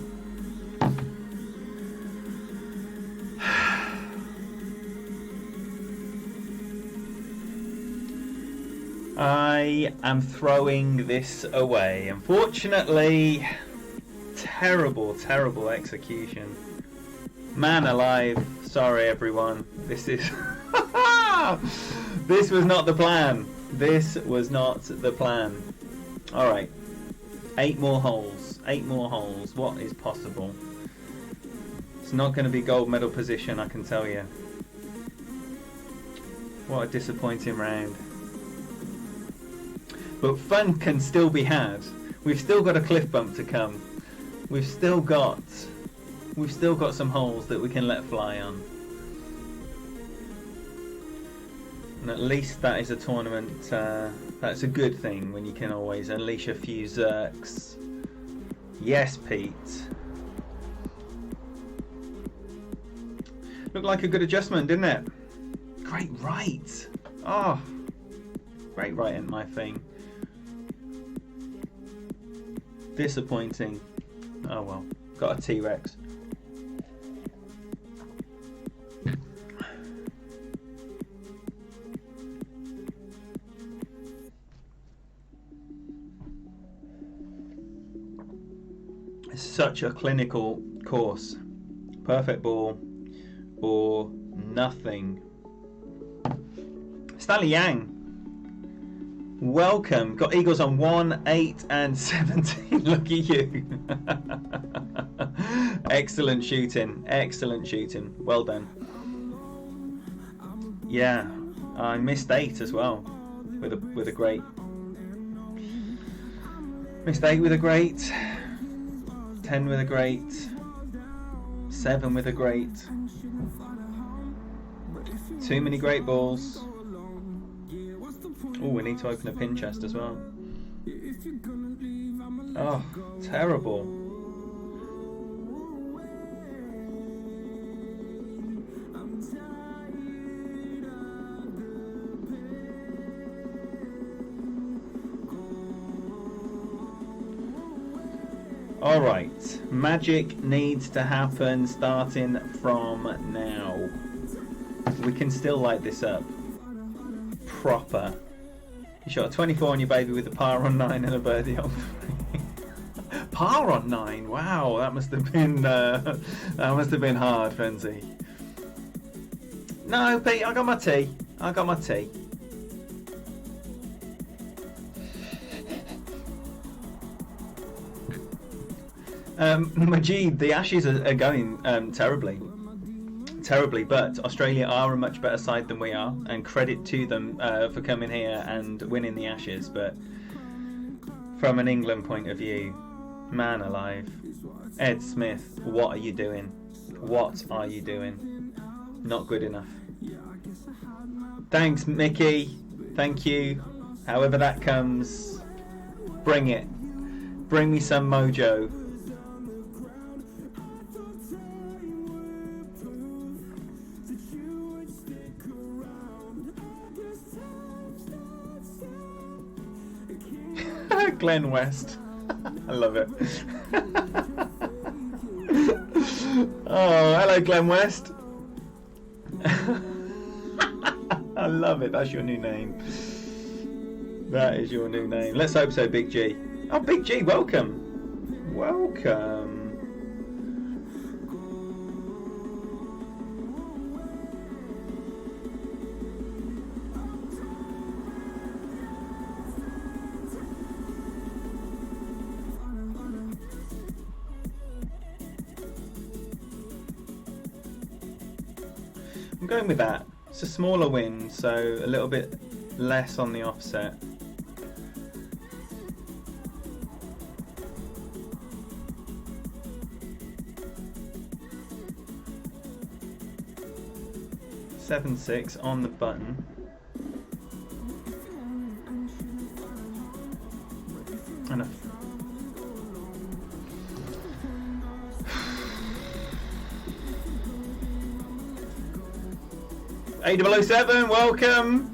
I am throwing this away. Unfortunately, terrible, terrible execution. Man alive. Sorry, everyone. This is... This was not the plan. This was not the plan. Alright. 8 more holes. 8 more holes. What is possible? It's not going to be gold medal position, I can tell you. What a disappointing round. But fun can still be had. We've still got a cliff bump to come. We've still got some holes that we can let fly on. And at least that is a tournament, that's a good thing when you can always unleash a few zerks. Yes, Pete. Looked like a good adjustment, didn't it? Great right. Oh, great right in my thing. Disappointing. Oh well, got a T-Rex. It's such a clinical course. Perfect ball or nothing. Stanley Yang. Welcome. Got eagles on 1, 8 and 17. Look at you. Excellent shooting. Excellent shooting. Well done. Yeah. I missed 8 as well. With a great. Missed 8 with a great. 10 with a great. 7 with a great. Too many great balls. Oh, we need to open a pin chest as well. Oh, terrible. Alright, magic needs to happen starting from now. We can still light this up. Proper. You shot a 24 on your baby with a par on 9 and a birdie on 3. Par on 9? Wow, that must have been hard, Frenzy. No, Pete, I got my tea. I got my tea. Majid, the Ashes are going terribly, but Australia are a much better side than we are, and credit to them for coming here and winning the Ashes. But from an England point of view, man alive, Ed Smith, what are you doing? What are you doing? Not good enough. Thanks, Mickey. Thank you. However that comes, bring it. Bring me some mojo. Glenn West. I love it. Oh, hello, Glenn West. I love it. That's your new name. That is your new name. Let's hope so, Big G. Oh, Big G, welcome. Welcome. I'm going with that. It's a smaller wind, so a little bit less on the offset. Seven 6 on the button. And a A007, welcome.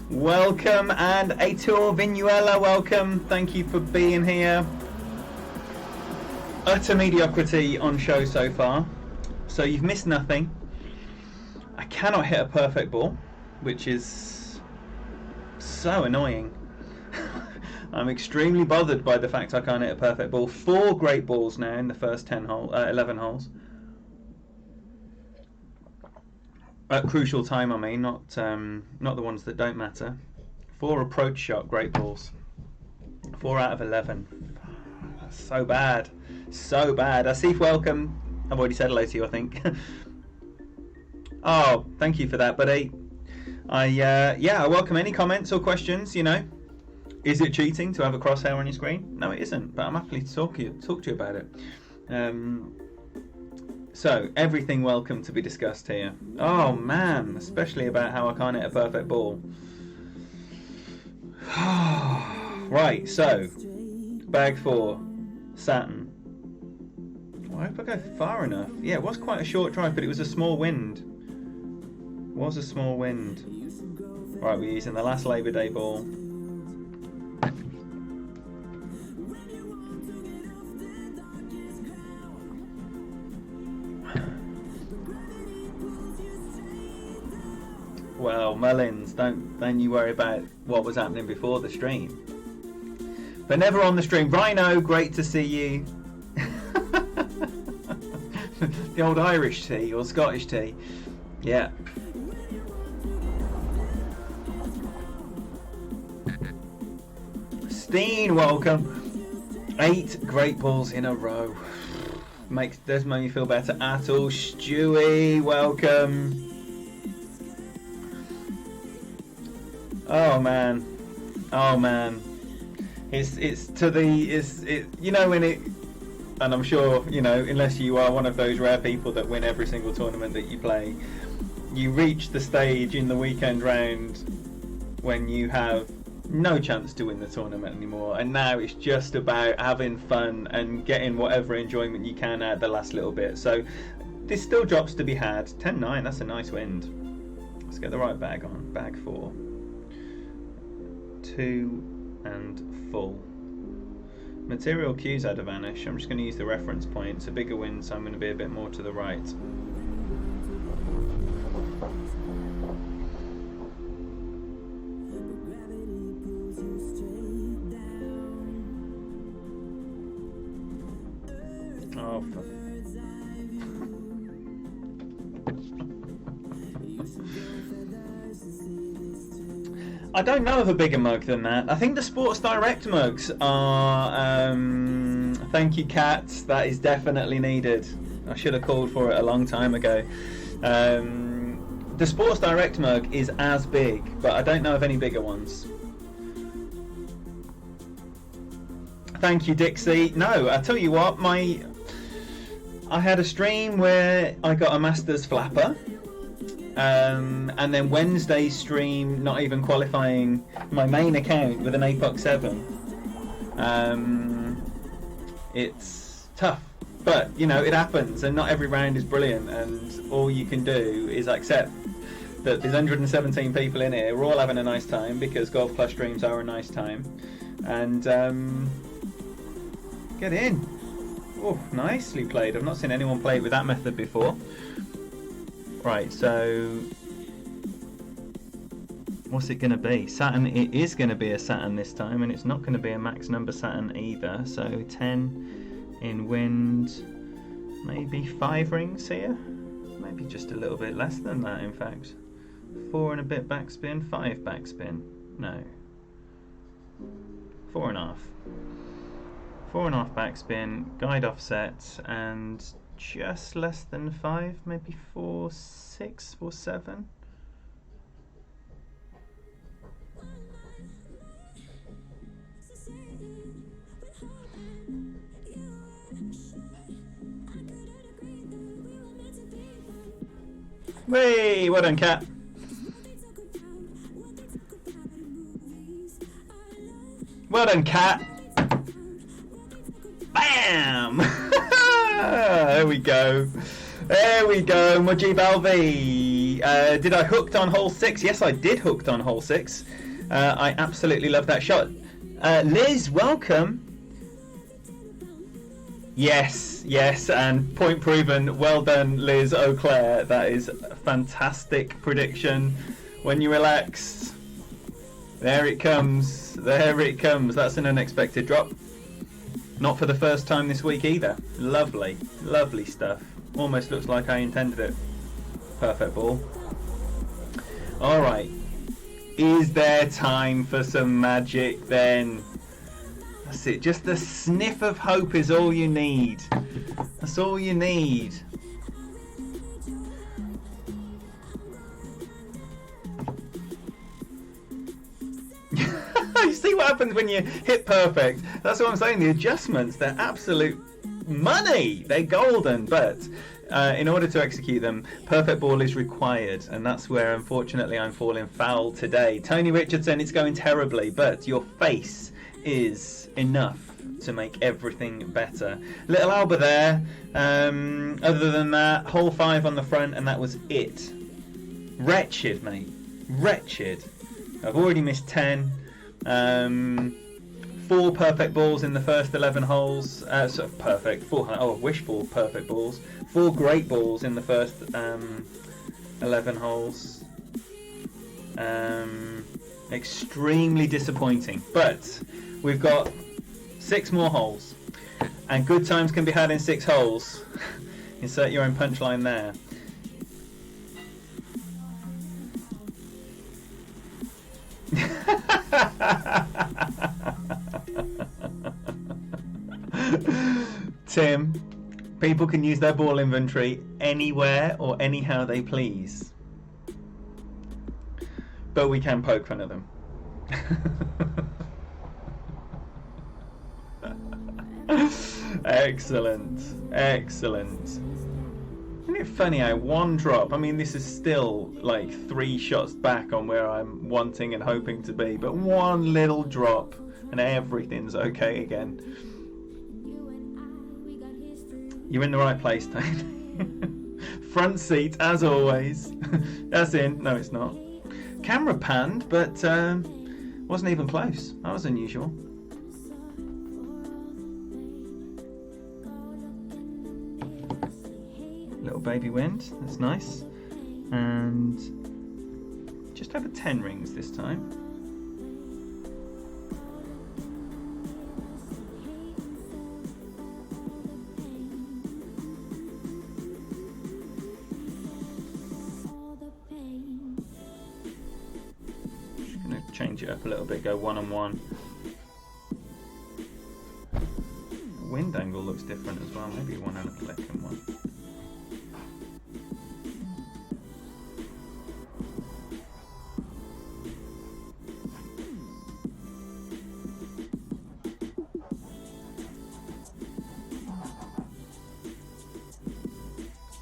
Welcome, and Aitor Vinuela, welcome. Thank you for being here. Utter mediocrity on show so far, so you've missed nothing. I cannot hit a perfect ball, which is so annoying. I'm extremely bothered by the fact I can't hit a perfect ball. 4 great balls now in the first 11 holes. At crucial time, I mean, not the ones that don't matter. 4 approach shot great balls. 4 out of 11. That's so bad, so bad. Asif, welcome. I've already said hello to you, I think. Oh, thank you for that, buddy. I welcome any comments or questions. You know, is it cheating to have a crosshair on your screen? No, it isn't. But I'm happy to talk to you about it. So, everything welcome to be discussed here. Oh man, especially about how I can't hit a perfect ball. Right, so, bag 4, Saturn. Well, I hope I go far enough. Yeah, it was quite a short drive, but it was a small wind. It was a small wind. Right, we're using the last Labour Day ball. Well, Mullins, don't you worry about what was happening before the stream. But never on the stream. Rhino, great to see you. The old Irish tea or Scottish tea. Yeah. Steen, welcome. 8 great balls in a row. Doesn't make me feel better at all. Stewie, welcome. Oh man, you know when it, and I'm sure you know, unless you are one of those rare people that win every single tournament that you play, you reach the stage in the weekend round when you have no chance to win the tournament anymore, and now it's just about having fun and getting whatever enjoyment you can out the last little bit. So there's still drops to be had. 10-9, that's a nice wind. Let's get the right bag on. Bag 4. 2 and full. Material cues had to vanish. I'm just going to use the reference point. It's a bigger wind, so I'm going to be a bit more to the right. Oh, fuck. I don't know of a bigger mug than that. I think the Sports Direct mugs are... thank you, Kat. That is definitely needed. I should have called for it a long time ago. The Sports Direct mug is as big, but I don't know of any bigger ones. Thank you, Dixie. No, I tell you what, I had a stream where I got a Masters flapper, And then Wednesday's stream, not even qualifying my main account with an APOC 7. It's tough, but you know, it happens, and not every round is brilliant, and all you can do is accept that there's 117 people in here. We're all having a nice time, because Golf Plus streams are a nice time. And get in. Oh, nicely played. I've not seen anyone play it with that method before. Right, so what's it going to be? Saturn. It is going to be a Saturn this time, and it's not going to be a max number Saturn either. So 10 in wind, maybe 5 rings here, maybe just a little bit less than that, in fact. 4 and a bit backspin, 5 backspin. No, 4.5. 4.5 backspin, guide offset, and just less than 5, maybe 4.6, 4.7. Whey, well done, Cat. Well done, Cat. Bam! There we go. There we go. Mujib Alvi. Did I hooked on hole 6? Yes, I did hooked on hole 6. I absolutely love that shot. Liz, welcome. Yes, yes, and point proven. Well done, Liz O'Clair. That is a fantastic prediction. When you relax, there it comes. There it comes. That's an unexpected drop. Not for the first time this week either. Lovely, lovely stuff. Almost looks like I intended it. Perfect ball. All right. Is there time for some magic then? That's it. Just a sniff of hope is all you need. That's all you need. You see what happens when you hit perfect? That's what I'm saying. The adjustments, they're absolute money. They're golden, but in order to execute them, perfect ball is required, and that's where unfortunately I'm falling foul today. Tony Richardson, it's going terribly, but your face is enough to make everything better. Little Alba there. Other than that, hole 5 on the front, and that was it. Wretched, mate. Wretched. I've already missed 10. 4 perfect balls in the first 11 holes. Sort of perfect. 4, wishful perfect balls. 4 great balls in the first 11 holes. Extremely disappointing. But we've got 6 more holes, and good times can be had in 6 holes. Insert your own punchline there. Tim, people can use their ball inventory anywhere or anyhow they please, but we can poke fun of them. Excellent, excellent. Isn't it funny how 1 drop, I mean this is still like 3 shots back on where I'm wanting and hoping to be, but 1 little drop and everything's okay again. You're in the right place, Tane. Front seat as always. That's in. No, it's not. Camera panned, but wasn't even close. That was unusual. Little baby wind, that's nice. And just over 10 rings this time. Just gonna change it up a little bit, go 1 on 1. The wind angle looks different as well, maybe 1 and a click and 1.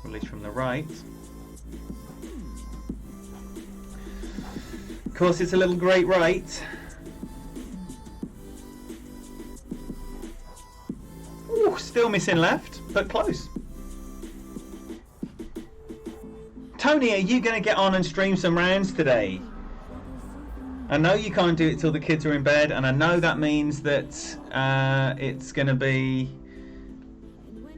Release from the right. Of course, it's a little great right. Ooh, still missing left, but close. Tony, are you going to get on and stream some rounds today? I know you can't do it till the kids are in bed, and I know that means that it's going to be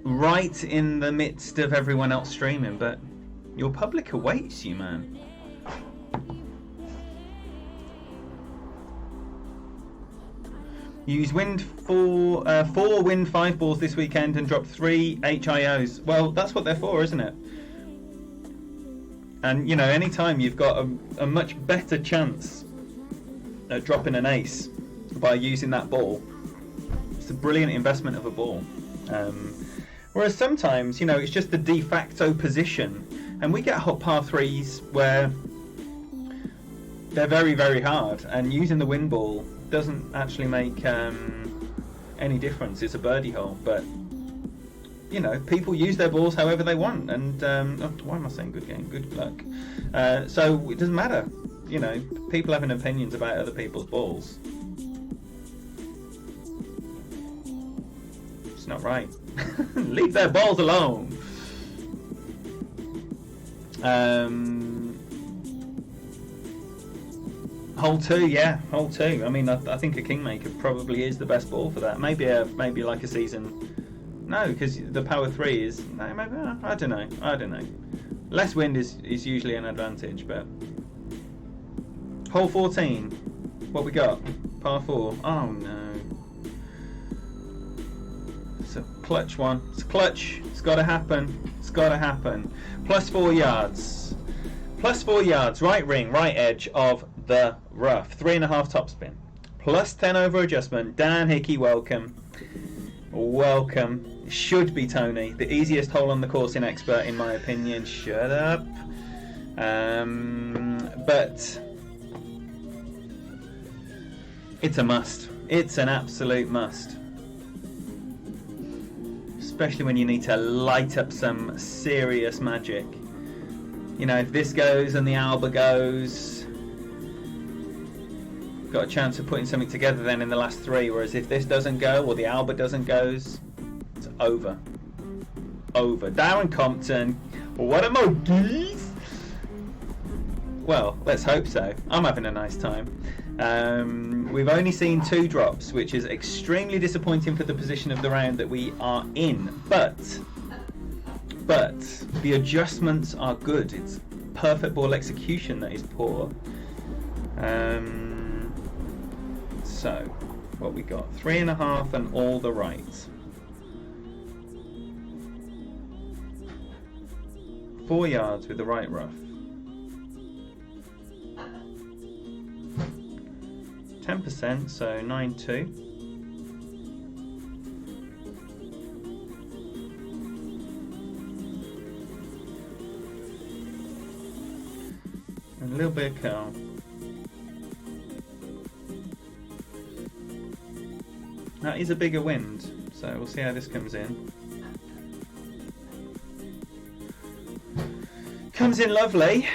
right in the midst of everyone else streaming, but your public awaits you, man. You used four wind 5 balls this weekend and dropped 3 HIOs. Well, that's what they're for, isn't it? And, you know, anytime you've got a much better chance at dropping an ace by using that ball, it's a brilliant investment of a ball. Whereas sometimes, you know, it's just the de facto position, and we get hot par 3s where they're very, very hard, and using the wind ball doesn't actually make any difference. It's a birdie hole, but you know, people use their balls however they want, and why am I saying good game? Good luck. So it doesn't matter. You know, people having opinions about other people's balls. It's not right. Leave their balls alone. Hole 2, yeah, hole 2. I mean, I think a Kingmaker probably is the best ball for that. Maybe like a season. No, because the power 3 is no. Maybe I don't know. Less wind is usually an advantage, but hole 14. What we got? Par 4. Oh no. It's a clutch one. It's clutch. It's got to happen. It's got to happen. Plus 4 yards. Plus 4 yards. Right ring, right edge of the rough. 3.5 topspin. Plus 10 over adjustment. Dan Hickey, welcome. Welcome. Should be Tony. The easiest hole on the course in expert, in my opinion. Shut up. But it's a must. It's an absolute must. Especially when you need to light up some serious magic. You know, if this goes and the Alba goes, got a chance of putting something together then in the last 3, whereas if this doesn't go or the Alba doesn't go, it's over. Over. Darren Compton, what a geese. Well, let's hope so. I'm having a nice time. We've only seen 2 drops, which is extremely disappointing for the position of the round that we are in, but the adjustments are good. It's perfect ball execution that is poor. So, what we got? 3.5 and all the rights. 4 yards with the right rough. 10%, so 9.2. And a little bit of curl. That is a bigger wind, so we'll see how this comes in. Comes in lovely.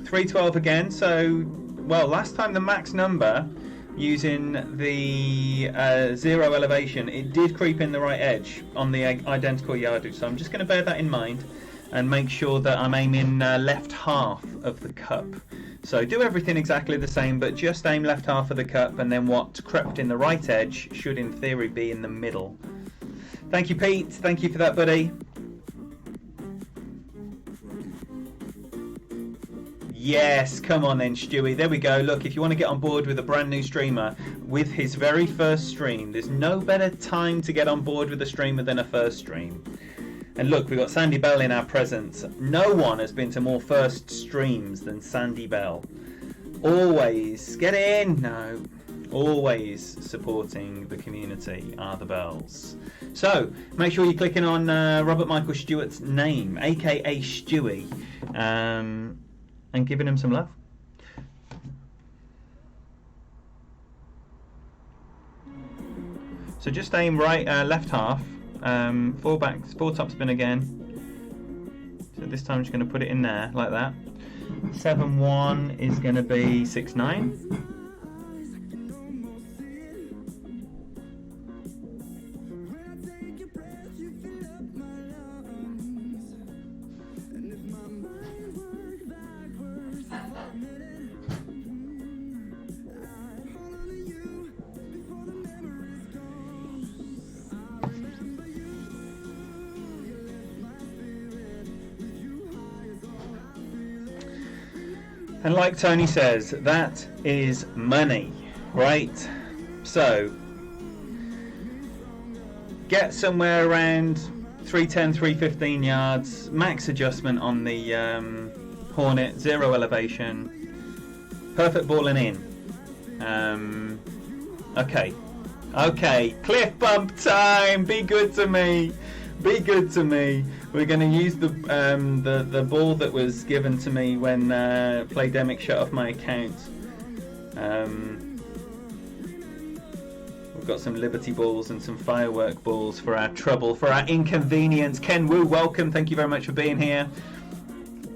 312 again, so, well, last time the max number using the 0 elevation, it did creep in the right edge on the identical yardage, so I'm just going to bear that in mind and make sure that I'm aiming left half of the cup. So do everything exactly the same, but just aim left half of the cup, and then what crept in the right edge should in theory be in the middle. Thank you, Pete. Thank you for that, buddy. Yes, come on then, Stewie. There we go. Look, if you want to get on board with a brand new streamer with his very first stream, there's no better time to get on board with a streamer than a first stream. And look, we've got Sandy Bell in our presence. No one has been to more first streams than Sandy Bell. Always, get in. No, always supporting the community are the Bells. So, make sure you're clicking on Robert Michael Stewart's name, aka Stewie, and giving him some love. So just aim right, left half, 4 backs, 4 topspin again. So this time I'm just going to put it in there like that. 7-1 is going to be 6-9. And like Tony says, that is money, right? So, get somewhere around 310, 315 yards, max adjustment on the Hornet, 0 elevation, perfect balling in. Okay, cliff bump time, be good to me. Be good to me. We're going to use the ball that was given to me when Playdemic shut off my account. We've got some Liberty balls and some firework balls for our trouble, for our inconvenience. Ken Wu, welcome. Thank you very much for being here.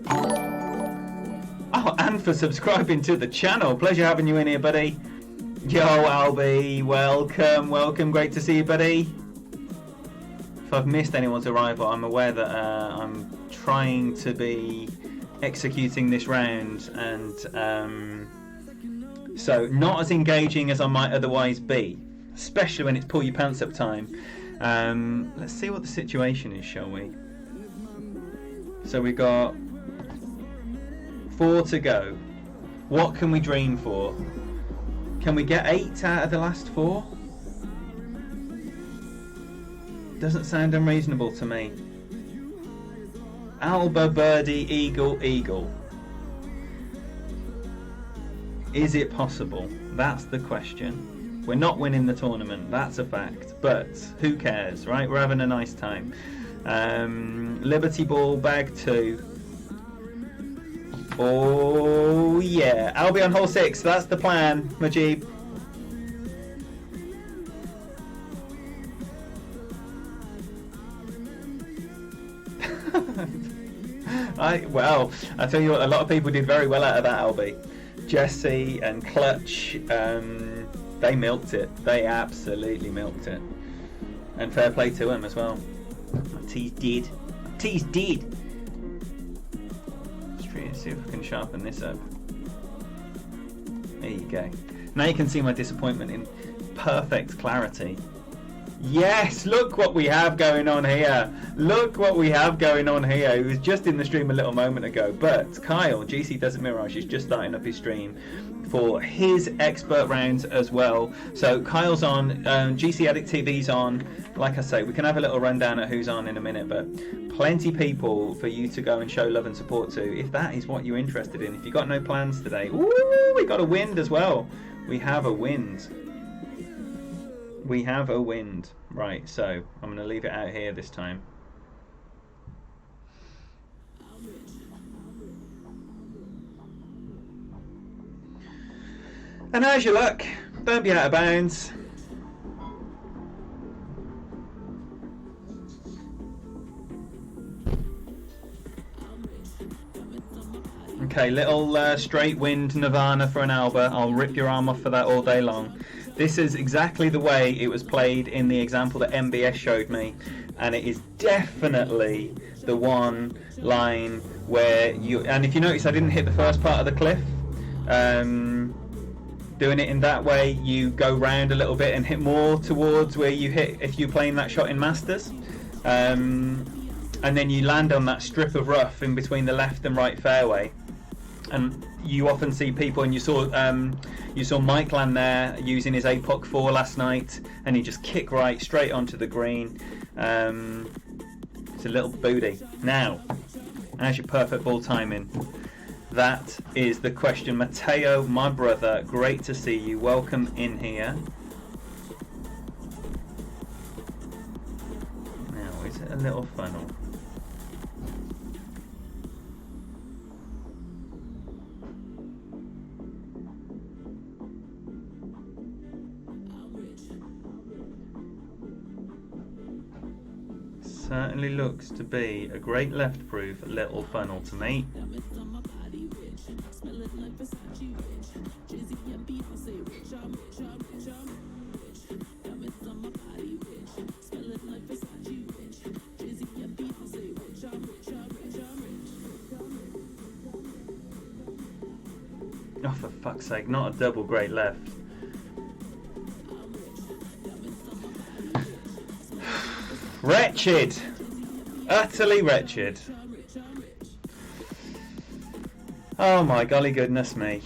Oh, and for subscribing to the channel. Pleasure having you in here, buddy. Yo, Albie, welcome. Great to see you, buddy. If I've missed anyone's arrival, I'm aware that I'm trying to be executing this round, and so not as engaging as I might otherwise be, especially when it's pull your pants up time. Let's see what the situation is, shall we? So we've got 4 to go. What can we dream for? Can we get 8 out of the last 4? Doesn't sound unreasonable to me. Alba, birdie, eagle, eagle. Is it possible? That's the question. We're not winning the tournament, that's a fact. But who cares, right? We're having a nice time. Liberty ball, bag 2. Oh yeah, I'll be on hole 6. That's the plan, Majib. I tell you what, a lot of people did very well out of that, Albie. Jesse and Clutch, they milked it. They absolutely milked it. And fair play to them as well. Tease did. Let's try and see if we can sharpen this up. There you go. Now you can see my disappointment in perfect clarity. Yes, look what we have going on here. Look what we have going on here. He was just in the stream a little moment ago. But Kyle, GC Desert Mirage, is just starting up his stream for his expert rounds as well. So Kyle's on, GC Addict TV's on. Like I say, we can have a little rundown at who's on in a minute, but plenty people for you to go and show love and support to if that is what you're interested in. If you've got no plans today, ooh, we got a wind as well. We have a wind. We have a wind. Right, so I'm going to leave it out here this time. And how's your luck? Don't be out of bounds. Okay, little straight wind Nirvana for an Alba. I'll rip your arm off for that all day long. This is exactly the way it was played in the example that MBS showed me, and it is definitely the one line where you, and if you notice I didn't hit the first part of the cliff, doing it in that way you go round a little bit and hit more towards where you hit if you're playing that shot in Masters, and then you land on that strip of rough in between the left and right fairway. And you often see people, and you saw Mike land there using his APOC 4 last night, and he just kick right straight onto the green. It's a little booty. Now, how's your perfect ball timing? That is the question. Mateo, my brother, great to see you. Welcome in here. Now, is it a little funnel? Certainly looks to be a great left proof little funnel to me. Oh, for fuck's sake, not a double great left. Wretched. Utterly wretched. Oh my golly goodness me.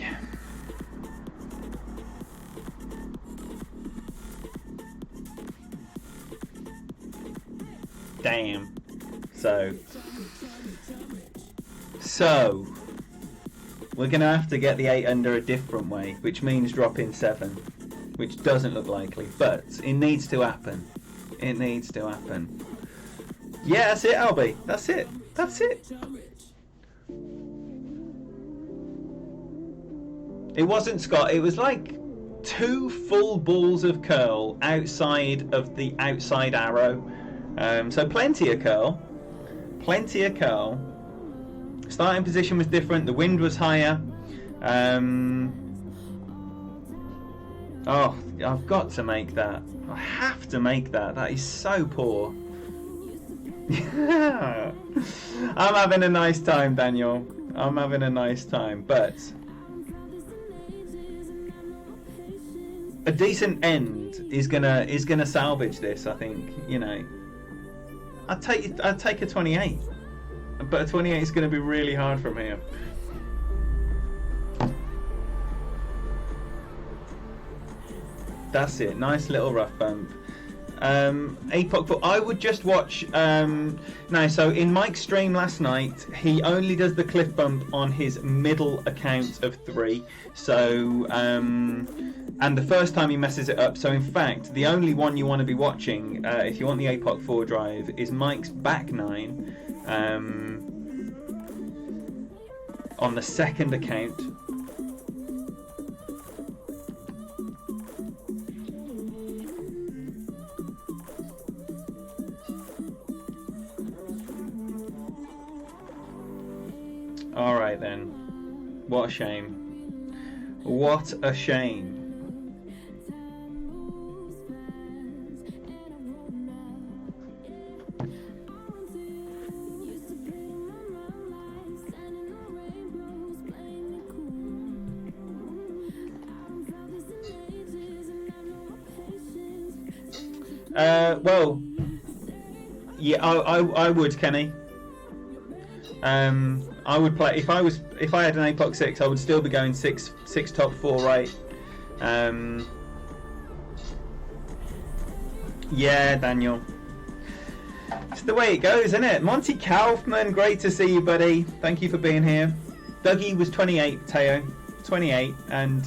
Damn. So we're going to have to get the 8 under a different way, which means drop in 7, which doesn't look likely, but it needs to happen. It needs to happen. Yeah, that's it, Albie. That's it. That's it. It wasn't Scott. It was like 2 full balls of curl outside of the outside arrow. So plenty of curl. Plenty of curl. Starting position was different. The wind was higher. Oh, I've got to make that. I have to make that. That is so poor. I'm having a nice time, Daniel. I'm having a nice time, but a decent end is gonna salvage this. I think, you know. I'd take a 28, but a 28 is going to be really hard from here. That's it. Nice little rough bump. APOC, I would just watch. No, so in Mike's stream last night, he only does the cliff bump on his middle account of 3. So, and the first time he messes it up. So in fact, the only one you want to be watching, if you want the APOC 4 drive, is Mike's back 9 on the second account. Alright then. What a shame. What a shame. Well, yeah, I would, Kenny. I would play if I had an APOC 6. I would still be going 6 top 4 right. Yeah, Daniel. It's the way it goes, isn't it? Monty Kaufman, great to see you, buddy. Thank you for being here. Dougie was 28, Teo, 28, and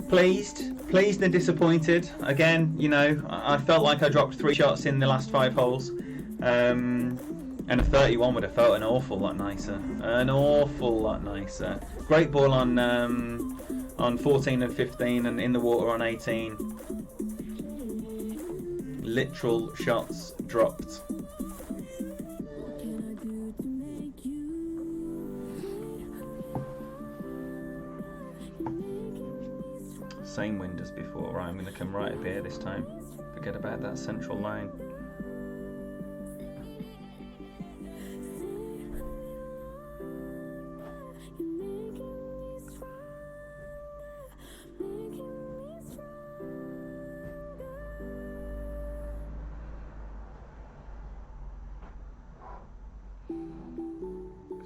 pleased and disappointed. Again, you know, I felt like I dropped 3 shots in the last 5 holes. And a 31 would have felt an awful lot nicer. An awful lot nicer. Great ball on 14 and 15, and in the water on 18. Literal shots dropped. Same wind as before. Right, I'm going to come right up here this time. Forget about that central line.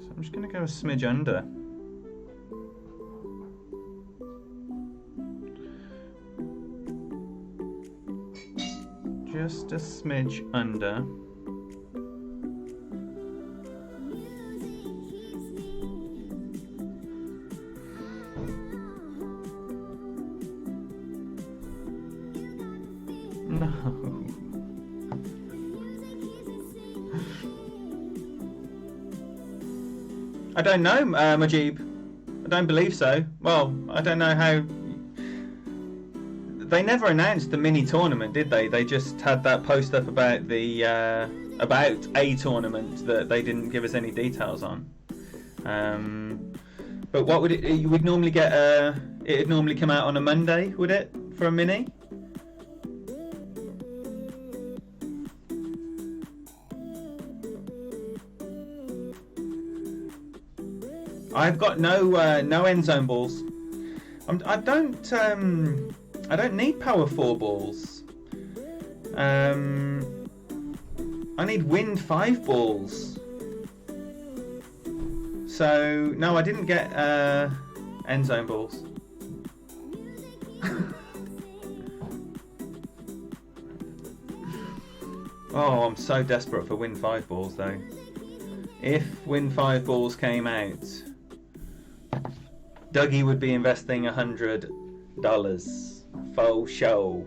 I'm just going to go a smidge under. Just a smidge under. No. I don't know, Majib. I don't believe so. Well, I don't know how. They never announced the mini tournament, did they? They just had that post up about the about a tournament that they didn't give us any details on. But what would it? You would normally get it'd normally come out on a Monday, would it, for a mini? I've got no end zone balls. I don't need power 4 balls. I need wind 5 balls. So no, I didn't get end zone balls. Oh, I'm so desperate for wind 5 balls though. If wind 5 balls came out, Dougie would be investing $100 faux show.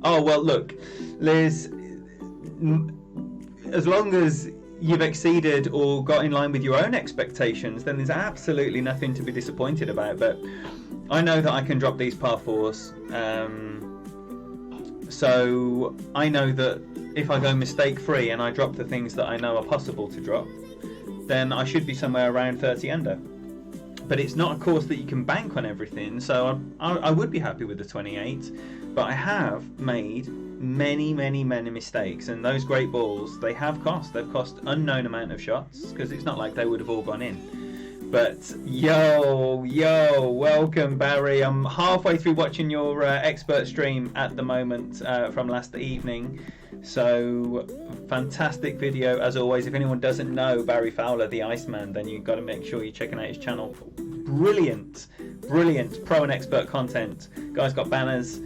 Oh well, look, Liz, as long as you've exceeded or got in line with your own expectations, then there's absolutely nothing to be disappointed about. But I know that I can drop these par 4s, so I know that if I go mistake free and I drop the things that I know are possible to drop, then I should be somewhere around 30 under. But it's not a course that you can bank on everything, so I would be happy with the 28. But I have made many mistakes, and those great balls, they've cost unknown amount of shots, because it's not like they would have all gone in. But yo, welcome Barry. I'm halfway through watching your expert stream at the moment from last evening. So fantastic video as always. If anyone doesn't know Barry Fowler, the Iceman, then you've got to make sure you're checking out his channel. Brilliant pro and expert content. Guy's got banners.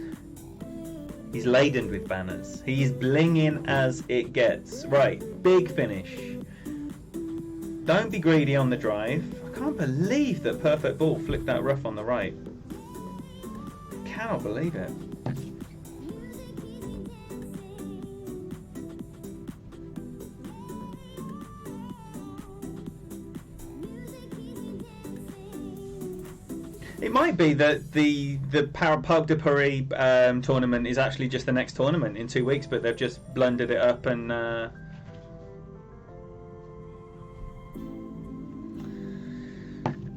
He's laden with banners. He's blinging as it gets. Right, big finish. Don't be greedy on the drive. I can't believe that perfect ball flicked that rough on the right. Cannot believe it. It might be that the Parc de Paris tournament is actually just the next tournament in 2 weeks, but they've just blundered it up and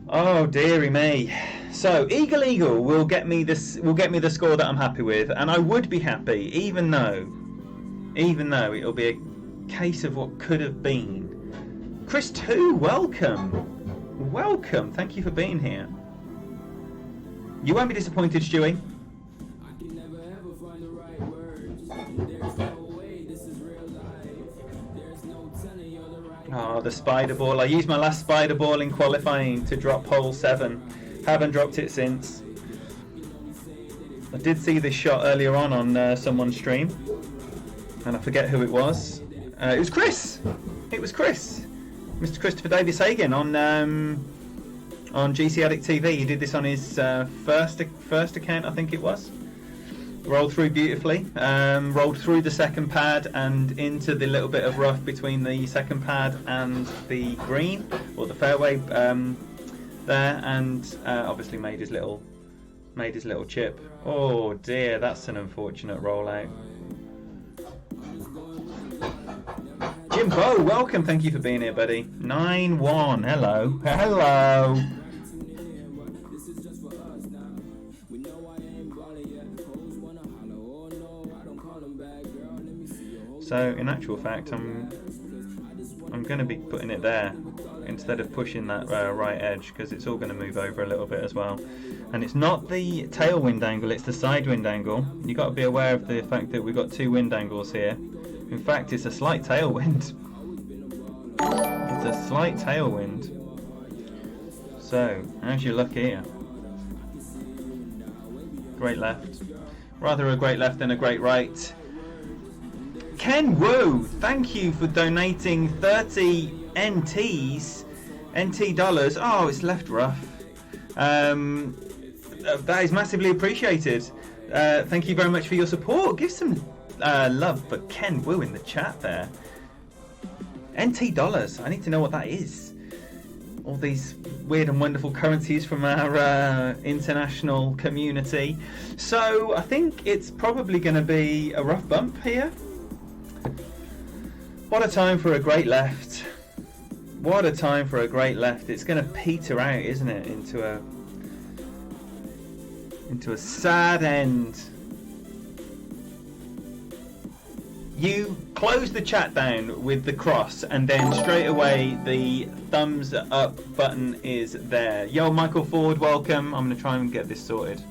oh dearie me. So Eagle will get me this. Will get me the score that I'm happy with, and I would be happy even though it'll be a case of what could have been. Chris 2, welcome. Thank you for being here. You won't be disappointed, Stewie. Oh, the spider ball. I used my last spider ball in qualifying to drop hole 7. Haven't dropped it since. I did see this shot earlier on someone's stream, and I forget who it was. It was Chris. Mr. Christopher Davis Hagen on GC Addict TV. He did this on his first account, I think it was. Rolled through beautifully. Rolled through the second pad and into the little bit of rough between the second pad and the green or the fairway there, and obviously made his little chip. Oh dear, that's an unfortunate rollout. Jimbo, welcome. Thank you for being here, buddy. 9-1. Hello. So in actual fact, I'm going to be putting it there instead of pushing that right edge, because it's all going to move over a little bit as well. And it's not the tailwind angle, it's the side wind angle. You've got to be aware of the fact that we've got 2 wind angles here. In fact, it's a slight tailwind. It's a slight tailwind. So, how's your luck here? Great left. Rather a great left than a great right. Ken Wu, thank you for donating 30 NT dollars. Oh, it's left rough. That is massively appreciated. Thank you very much for your support. Give some love for Ken Wu in the chat there. NT dollars, I need to know what that is. All these weird and wonderful currencies from our international community. So I think it's probably going to be a rough bump here. What a time for a great left. What a time for a great left. It's going to peter out, isn't it, into a sad end. You close the chat down with the cross, and then straight away the thumbs up button is there. Yo, Michael Ford, welcome. I'm going to try and get this sorted.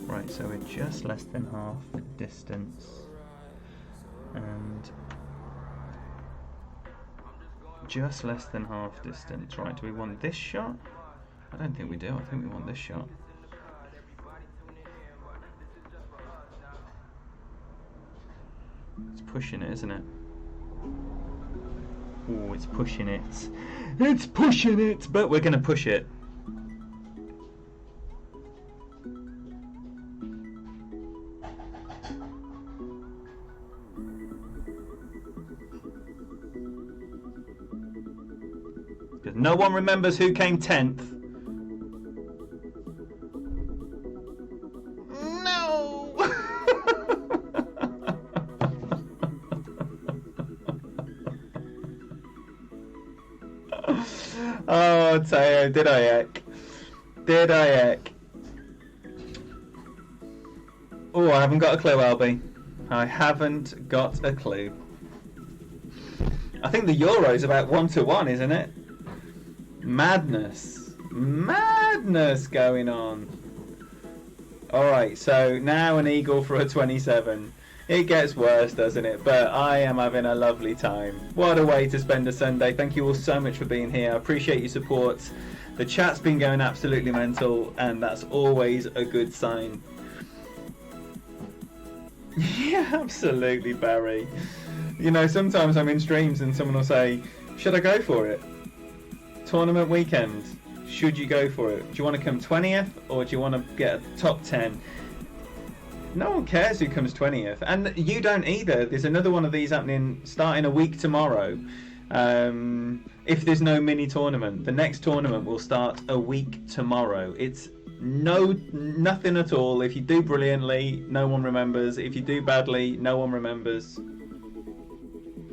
Right, so we're just less than half distance. And just less than half distance. Right, do we want this shot? I don't think we do. I think we want this shot. It's pushing it, isn't it? Oh, it's pushing it. It's pushing it! But we're going to push it. Because no one remembers who came 10th. No! Oh, Teo, did I heck? Did I heck? Oh, I haven't got a clue, Albie. I haven't got a clue. I think the Euro's about 1-1, isn't it? Madness. Madness going on. Alright, so now an eagle for a 27. It gets worse, doesn't it? But I am having a lovely time. What a way to spend a Sunday. Thank you all so much for being here. I appreciate your support. The chat's been going absolutely mental, and that's always a good sign. Yeah, absolutely, Barry. You know, sometimes I'm in streams and someone will say, should I go for it? Tournament weekend, should you go for it? Do you want to come 20th or do you want to get a top 10? No one cares who comes 20th, and you don't either. There's another one of these happening starting a week tomorrow. If there's no mini tournament, the next tournament will start a week tomorrow. It's nothing at all. If you do brilliantly, no one remembers. If you do badly, no one remembers.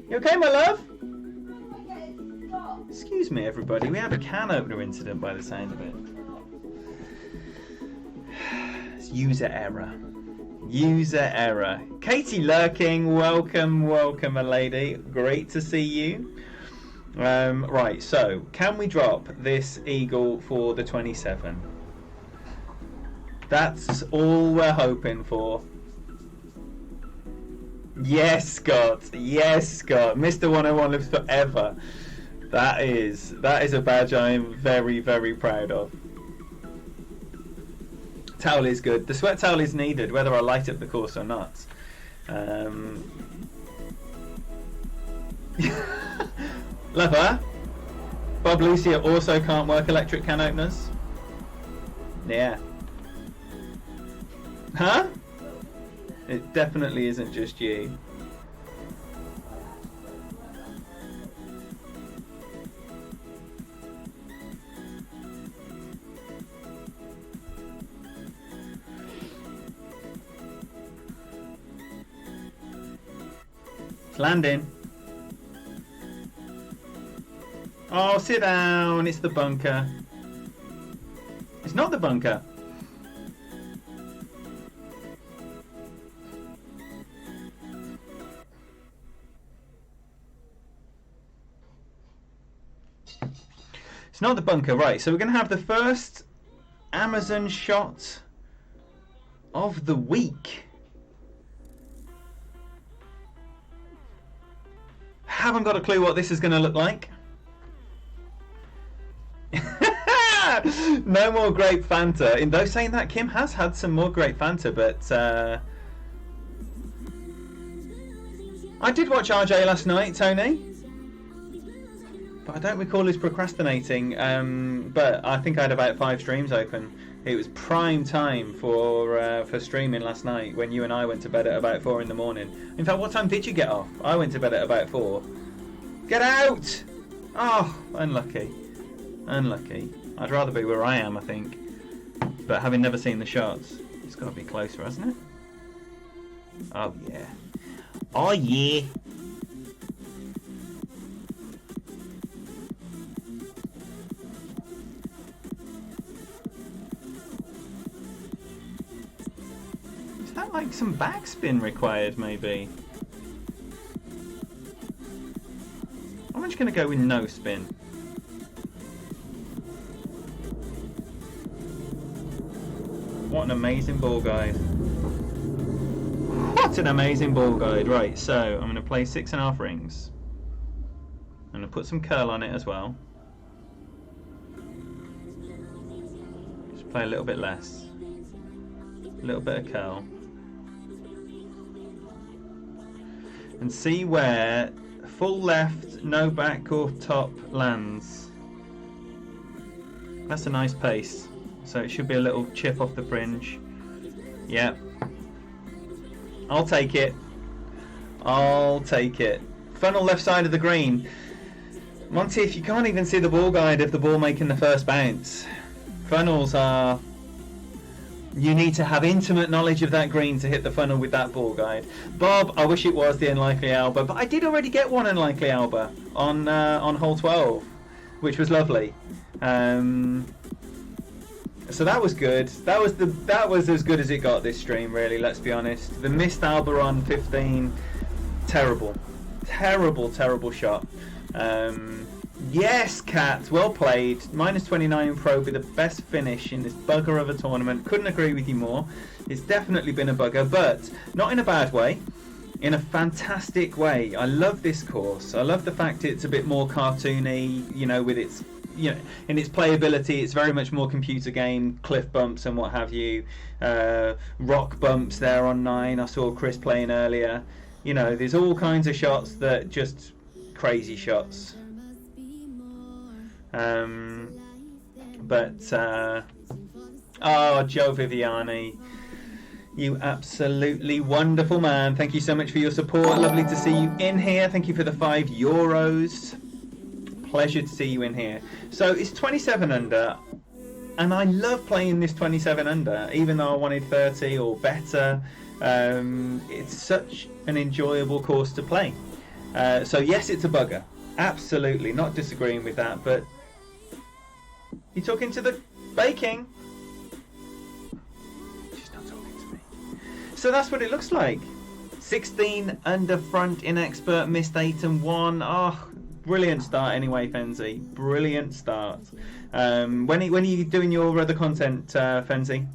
You okay, my love? Excuse me, everybody. We have a can opener incident by the sound of it. It's user error. User error. Katie lurking, welcome, welcome, a lady. Great to see you. Right, so can we drop this eagle for the 27? That's all we're hoping for. Yes, Scott. Yes, Scott. Mr. 101 lives forever. That is a badge I am very, very proud of. Towel is good. The sweat towel is needed, whether I light up the course or not. Lover. Bob Lucia also can't work electric can openers. Yeah. Huh? It definitely isn't just you. It's landing. Oh, sit down. It's the bunker. It's not the bunker. It's not the bunker, right? So we're going to have the first Amazon shot of the week. Haven't got a clue what this is going to look like. No more grape Fanta. In though saying that, Kim has had some more grape Fanta, but I did watch RJ last night, Tony. But I don't recall his procrastinating. But I think I had about 5 streams open. It was prime time for streaming last night when you and I went to bed at about 4 in the morning. In fact, what time did you get off? I went to bed at about 4. Get out! Oh, unlucky. Unlucky. I'd rather be where I am, I think. But having never seen the shots, it's got to be closer, hasn't it? Oh, yeah. Oh yeah. Is that like some backspin required maybe? I'm just going to go with no spin. What an amazing ball guide. What an amazing ball guide. Right, so I'm going to play 6.5 rings. I'm going to put some curl on it as well. Just play a little bit less. A little bit of curl. And see where full left, no back or top lands. That's a nice pace. So it should be a little chip off the fringe. Yeah. I'll take it. I'll take it. Funnel left side of the green. Monty, if you can't even see the ball guide of the ball making the first bounce. Funnels are... You need to have intimate knowledge of that green to hit the funnel with that ball guide. Bob, I wish it was the Unlikely Alba, but I did already get one Unlikely Alba on hole 12, which was lovely. So that was good. That was as good as it got this stream, really. Let's be honest. The missed Alba on 15, terrible, terrible shot. Yes, Cat, well played. -29 in pro, be the best finish in this bugger of a tournament. Couldn't agree with you more. It's definitely been a bugger, but not in a bad way. In a fantastic way. I love this course. I love the fact it's a bit more cartoony, you know, with its, you know, in its playability. It's very much more computer game, cliff bumps and what have you. Rock bumps there on 9. I saw Chris playing earlier. You know, there's all kinds of shots that just crazy shots. Oh, Joe Viviani, you absolutely wonderful man. Thank you so much for your support. Lovely to see you in here. Thank you for the €5. Pleasure to see you in here. So it's 27 under, and I love playing this 27 under, even though I wanted 30 or better. It's such an enjoyable course to play. So yes, it's a bugger. Absolutely, not disagreeing with that, but you talking to the baking? She's not talking to me. So that's what it looks like. 16 under front in expert, missed 8 and 1. Oh, brilliant start anyway, Fenzi. Brilliant start. When are you doing your other content, Fenzi?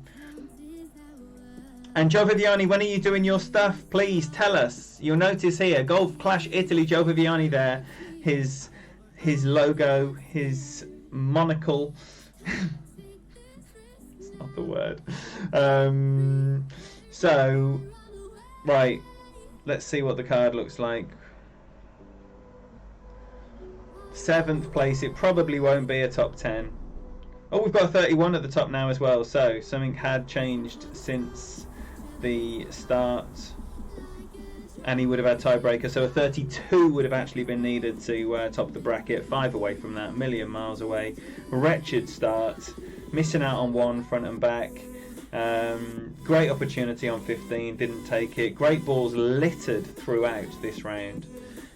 And Joe Viviani, when are you doing your stuff? Please tell us. You'll notice here, Golf Clash Italy, Joe Viviani there. His logo, his monocle. It's not the word. So, right, let's see what the card looks like. 7th place, it probably won't be a top 10. Oh, we've got a 31 at the top now as well, so something had changed since the start. And he would have had tiebreaker, so a 32 would have actually been needed to top the bracket. 5 away from that, a million miles away. Wretched start, missing out on 1 front and back. Great opportunity on 15, didn't take it. Great balls littered throughout this round.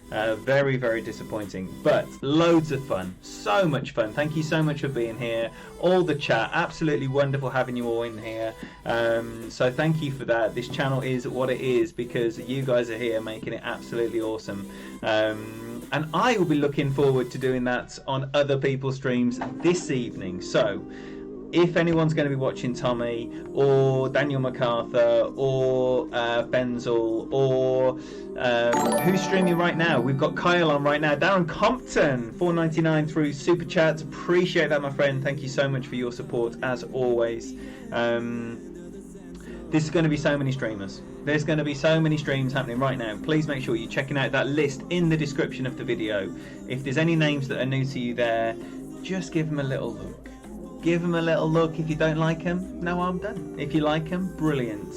Very, very disappointing, but loads of fun. So much fun. Thank you so much for being here. All the chat, absolutely wonderful having you all in here. So thank you for that. This channel is what it is because you guys are here making it absolutely awesome. And I will be looking forward to doing that on other people's streams this evening. So if anyone's going to be watching Tommy or Daniel MacArthur or Benzel or who's streaming right now, we've got Kyle on right now. Darren Compton, $4.99 through Super Chats. Appreciate that, my friend. Thank you so much for your support as always. There's going to be so many streamers. There's going to be so many streams happening right now. Please make sure you're checking out that list in the description of the video. If there's any names that are new to you there, just give them a little look. Give them a little look. If you don't like them, no harm done. If you like them, brilliant.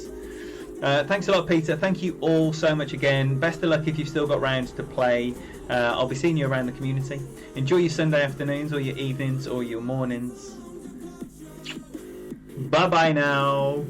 Thanks a lot, Peter. Thank you all so much again. Best of luck if you've still got rounds to play. I'll be seeing you around the community. Enjoy your Sunday afternoons or your evenings or your mornings. Bye-bye now.